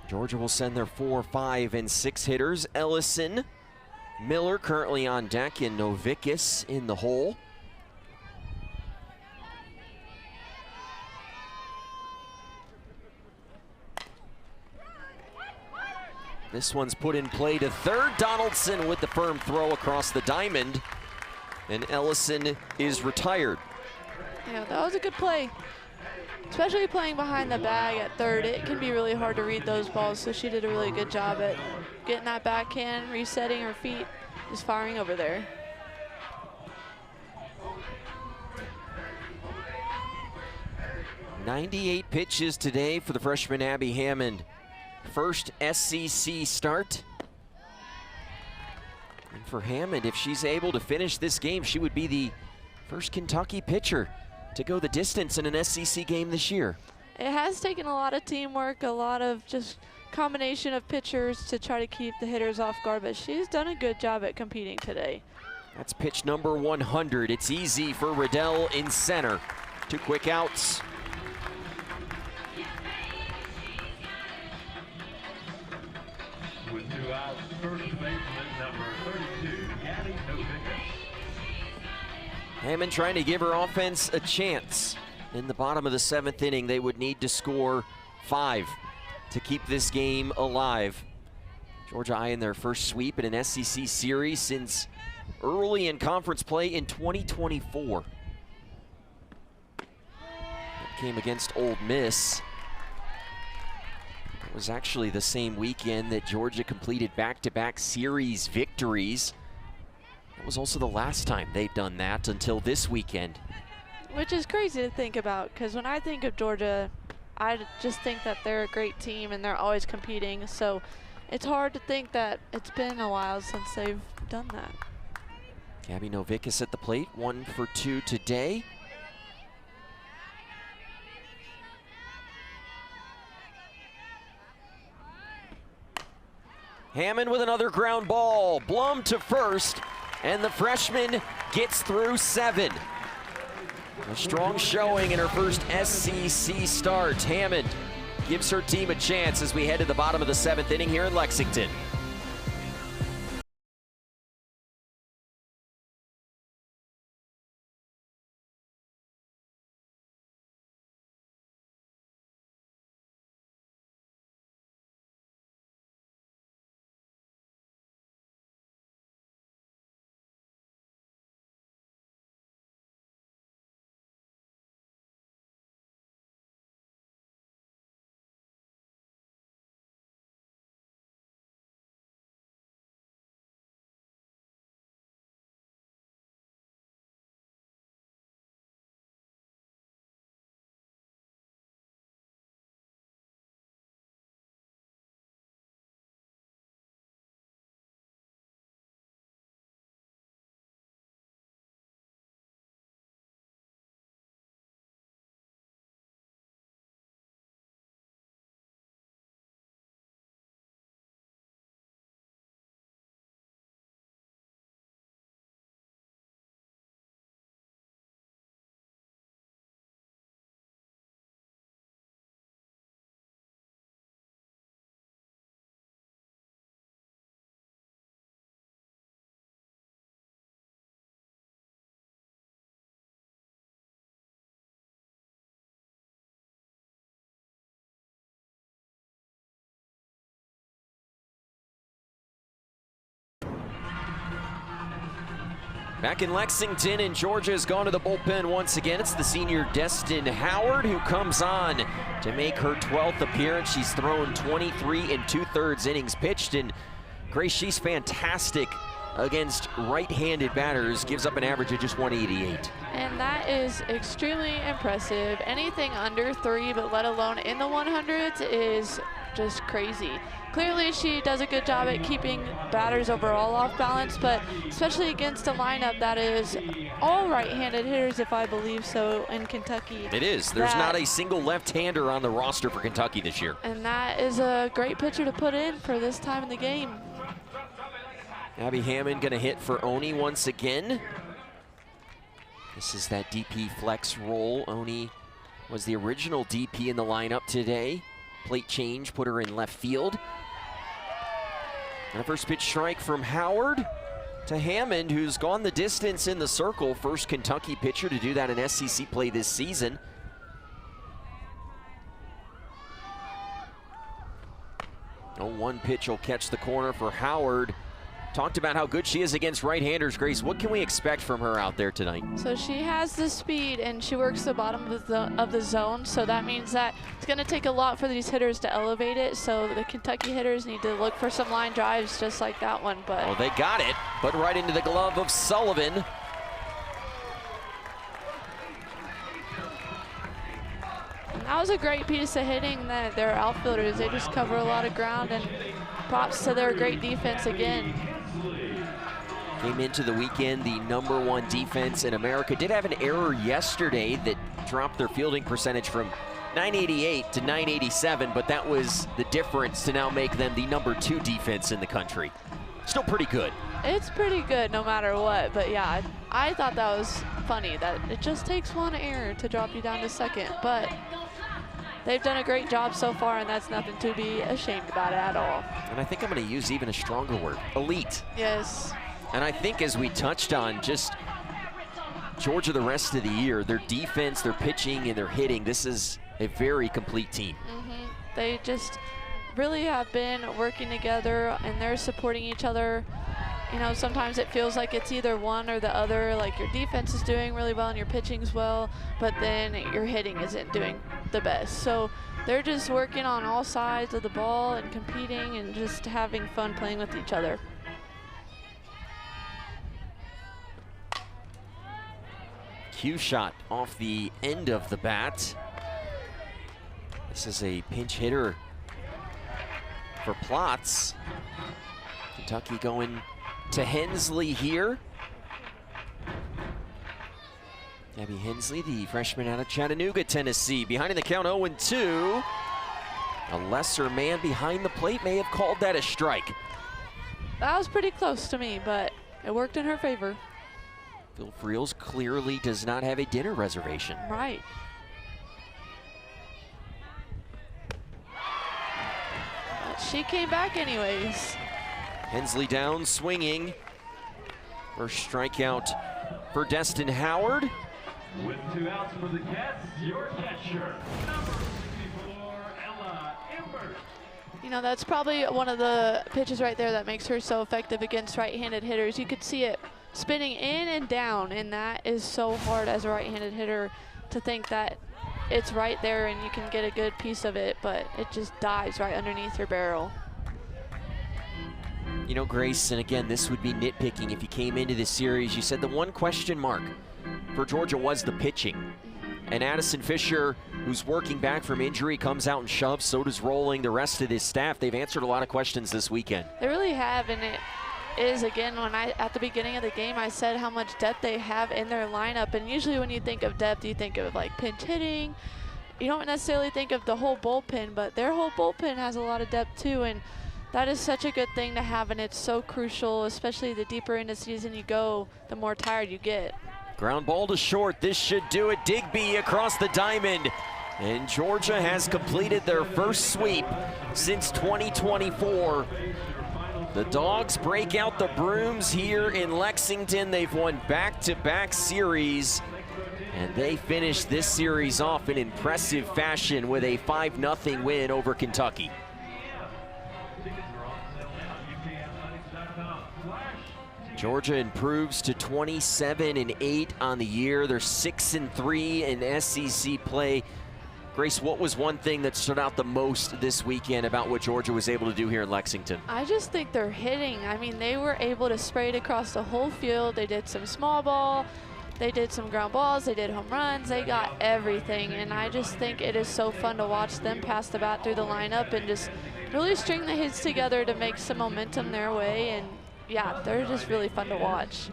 Georgia will send their 4, 5, and 6 hitters. Ellison, Miller currently on deck, and Novickus in the hole. This one's put in play to third. Donaldson with the firm throw across the diamond. And Ellison is retired. Yeah, that was a good play. Especially playing behind the bag at third, it can be really hard to read those balls, so she did a really good job at getting that backhand, resetting her feet, just firing over there. "98 pitches today for the freshman Abby Hammond. First SEC start. And for Hammond, if she's able to finish this game, she would be the first Kentucky pitcher to go the distance in an SEC game this year. It has taken a lot of teamwork, a lot of just combination of pitchers to try to keep the hitters off guard, but she's done a good job at competing today. That's pitch number 100. It's easy for Riddell in center. 2 quick outs. With 2 outs, first baseman number 32, Gabby Novickus. Hammond trying to give her offense a chance. In the bottom of the 7th inning, they would need to score 5 to keep this game alive. Georgia eyeing their first sweep in an SEC series since early in conference play in 2024. That came against Ole Miss. It was actually the same weekend that Georgia completed back-to-back series victories. It was also the last time they've done that until this weekend. Which is crazy to think about, because when I think of Georgia, I just think that they're a great team and they're always competing. So it's hard to think that it's been a while since they've done that. Gabby Novickus at the plate, 1 for 2 today. Hammond with another ground ball. Blum to first, and the freshman gets through 7. A strong showing in her first SEC start. Hammond gives her team a chance as we head to the bottom of the 7th inning here in Lexington. Back in Lexington, and Georgia has gone to the bullpen once again. It's the senior Destin Howard who comes on to make her 12th appearance. She's thrown 23 2/3 innings pitched, and Grace, she's fantastic against right-handed batters, gives up an average of just 188. And that is extremely impressive. Anything under 3, but let alone in the 100s, is just crazy. Clearly she does a good job at keeping batters overall off balance, but especially against a lineup that is all right-handed hitters, if I believe so, in Kentucky. It is. There's not a single left-hander on the roster for Kentucky this year. And that is a great pitcher to put in for this time in the game. Abby Hammond gonna hit for Oni once again. This is that DP flex role. Oni was the original DP in the lineup today. Plate change put her in left field. And a first pitch strike from Howard to Hammond, who's gone the distance in the circle. First Kentucky pitcher to do that in SEC play this season. Oh, one pitch will catch the corner for Howard. Talked about how good she is against right-handers. Grace, what can we expect from her out there tonight? So she has the speed, and she works the bottom of the zone, so that means that it's going to take a lot for these hitters to elevate it, so the Kentucky hitters need to look for some line drives just like that one. But well, they got it, but right into the glove of Sullivan. And that was a great piece of hitting. That their outfielders, they just cover a lot of ground, and props to their great defense again. Came into the weekend the #1 defense in America. Did have an error yesterday that dropped their fielding percentage from 988 to 987, but that was the difference to now make them the #2 defense in the country. Still pretty good. It's pretty good no matter what, but yeah, I thought that was funny that it just takes one error to drop you down to second, but they've done a great job so far, and that's nothing to be ashamed about at all. And I think I'm going to use even a stronger word, elite. Yes. And I think, as we touched on, just Georgia the rest of the year, their defense, their pitching, and their hitting, this is a very complete team. They just really have been working together, and they're supporting each other. You know, sometimes it feels like it's either one or the other, like your defense is doing really well and your pitching's well, but then your hitting isn't doing the best. So they're just working on all sides of the ball and competing and just having fun playing with each other. Cue shot off the end of the bat. This is a pinch hitter for Plotz. Kentucky going to Hensley here. Gabby Hensley, the freshman out of Chattanooga, Tennessee. Behind in the count, 0-2. A lesser man behind the plate may have called that a strike. That was pretty close to me, but it worked in her favor. Phil Friels clearly does not have a dinner reservation. Right. But she came back anyways. Hensley down, swinging. First strikeout for Destin Howard. With 2 outs for the Cats, your catcher, number 64, Ella Imbert. You know, that's probably one of the pitches right there that makes her so effective against right-handed hitters. You could see it spinning in and down, and that is so hard as a right-handed hitter to think that it's right there and you can get a good piece of it, but it just dives right underneath your barrel. You know, Grace, and again, this would be nitpicking if you came into this series. You said the one question mark for Georgia was the pitching. And Addison Fisher, who's working back from injury, comes out and shoves. So does Rolling, the rest of this staff. They've answered a lot of questions this weekend. They really have, and it is, again, when at the beginning of the game, I said how much depth they have in their lineup. And usually when you think of depth, you think of like pinch hitting. You don't necessarily think of the whole bullpen, but their whole bullpen has a lot of depth too. And that is such a good thing to have, and it's so crucial, especially the deeper into season you go, the more tired you get. Ground ball to short. This should do it. Digby across the diamond. And Georgia has completed their first sweep since 2024. The Dogs break out the brooms here in Lexington. They've won back-to-back series, and they finished this series off in impressive fashion with a 5-0 win over Kentucky. Georgia improves to 27-8 on the year. They're 6-3 in SEC play. Grace, what was one thing that stood out the most this weekend about what Georgia was able to do here in Lexington? I just think they're hitting. I mean, they were able to spray it across the whole field. They did some small ball, they did some ground balls, they did home runs, they got everything. And I just think it is so fun to watch them pass the bat through the lineup and just really string the hits together to make some momentum their way. And yeah, they're just really fun to watch.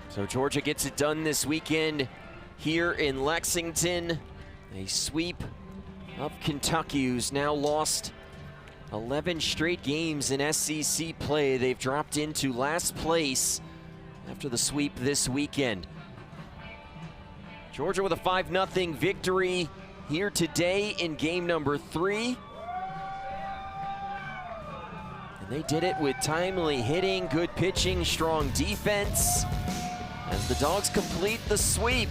So Georgia gets it done this weekend here in Lexington. A sweep of Kentucky, who's now lost 11 straight games in SEC play. They've dropped into last place after the sweep this weekend. Georgia with a 5-0 victory here today in game number 3. And they did it with timely hitting, good pitching, strong defense as the Dogs complete the sweep.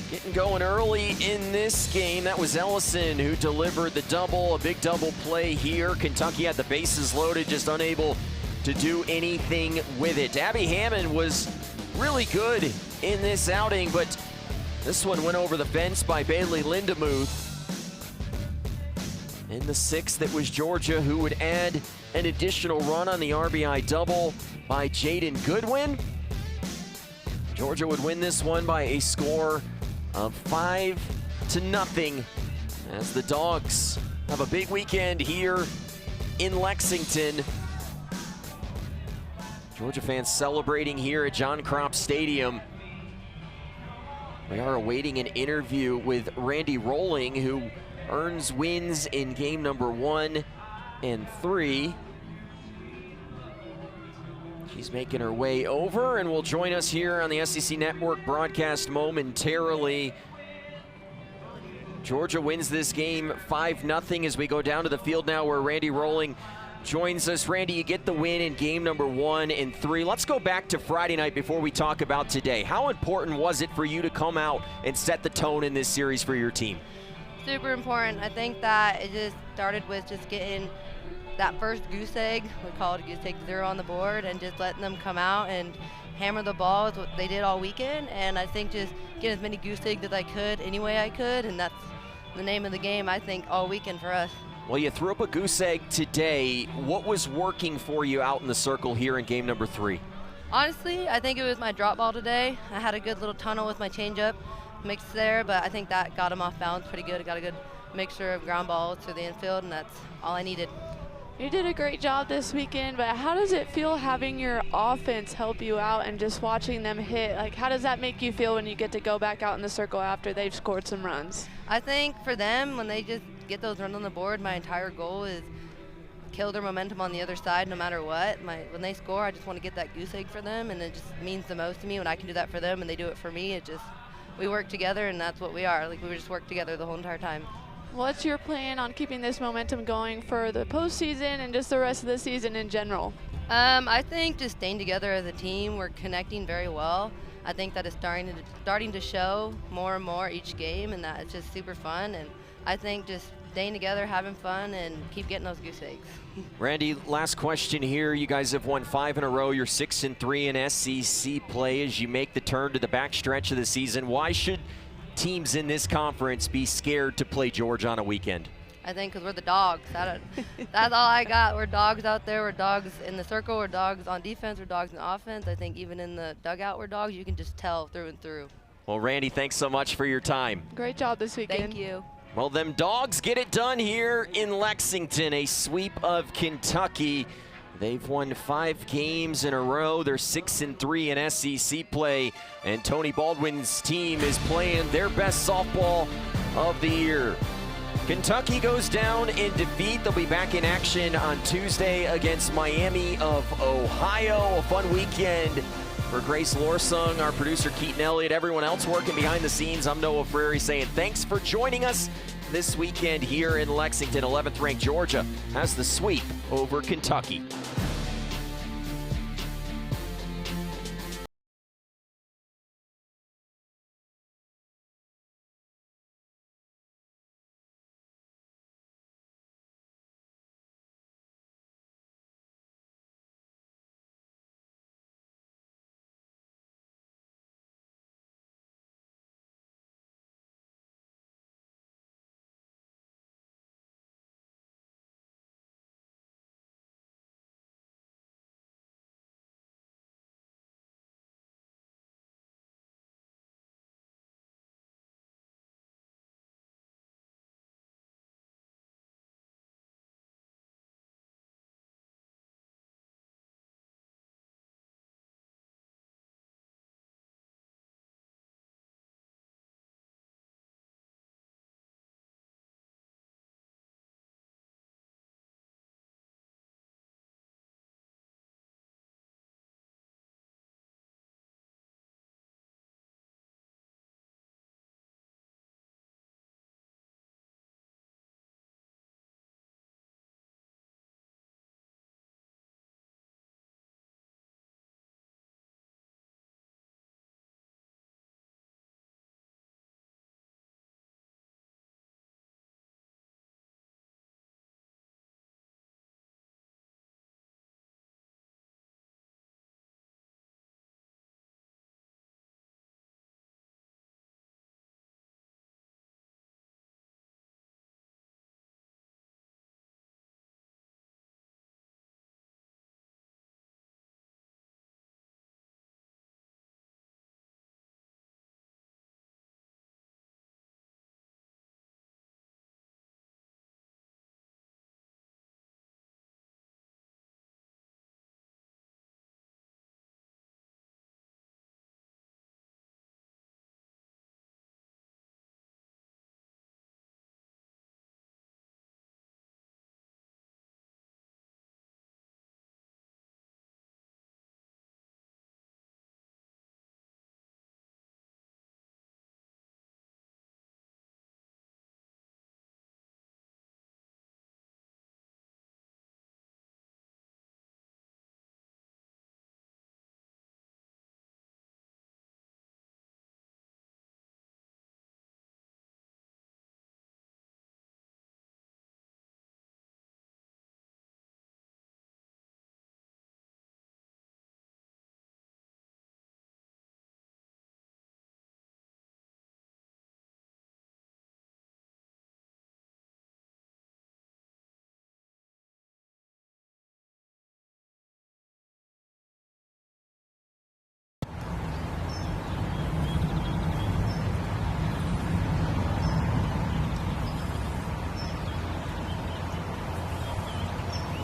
Getting going early in this game. That was Ellison who delivered the double, a big double play here. Kentucky had the bases loaded, just unable to do anything with it. Abby Hammond was really good in this outing, but this one went over the fence by Bailey Lindemuth. In the 6th, it was Georgia who would add an additional run on the RBI double by Jaden Goodwin. Georgia would win this one by a score of 5-0 as the Dogs have a big weekend here in Lexington. Georgia fans celebrating here at John Kropp Stadium. We are awaiting an interview with Randy Rolling, who earns wins in game number 1 and 3. She's making her way over and will join us here on the SEC Network broadcast momentarily. Georgia wins this game 5-0 as we go down to the field now where Randy Rolling joins us. Randy, you get the win in game number 1 and 3. Let's go back to Friday night before we talk about today. How important was it for you to come out and set the tone in this series for your team? Super important. I think that it just started with just getting that first goose egg, we call it goose egg 0 on the board, and just letting them come out and hammer the ball is what they did all weekend. And I think just get as many goose eggs as I could any way I could, and that's the name of the game, I think, all weekend for us. Well, you threw up a goose egg today. What was working for you out in the circle here in game number 3? Honestly, I think it was my drop ball today. I had a good little tunnel with my changeup mixed there, but I think that got him off balance pretty good. I got a good mixture of ground balls to the infield, and that's all I needed. You did a great job this weekend, but how does it feel having your offense help you out and just watching them hit? Like, how does that make you feel when you get to go back out in the circle after they've scored some runs? I think for them, when they just get those runs on the board, my entire goal is kill their momentum on the other side no matter what. When they score, I just want to get that goose egg for them, and it just means the most to me when I can do that for them and they do it for me. We work together, and that's what we are. Like, we just work together the whole entire time. What's your plan on keeping this momentum going for the postseason and just the rest of the season in general? I think just staying together as a team, we're connecting very well. I think that is starting to show more and more each game, and that it's just super fun. And I think just staying together, having fun, and keep getting those goose eggs. Randy, last question here. You guys have won 5 in a row. You're 6-3 in SEC play as you make the turn to the back stretch of the season. Why should teams in this conference be scared to play Georgia on a weekend? I think because we're the dogs. That's all I got. We're dogs out there. We're dogs in the circle. We're dogs on defense. We're dogs in offense. I think even in the dugout we're dogs. You can just tell through and through. Well, Randy, thanks so much for your time. Great job this weekend. Thank you. Well, them Dogs get it done here in Lexington. A sweep of Kentucky. They've won 5 games in a row. They're 6-3 in SEC play. And Tony Baldwin's team is playing their best softball of the year. Kentucky goes down in defeat. They'll be back in action on Tuesday against Miami of Ohio. A fun weekend for Grace Lorsung, our producer Keaton Elliott, everyone else working behind the scenes. I'm Noah Frary saying thanks for joining us this weekend here in Lexington. 11th ranked Georgia has the sweep over Kentucky.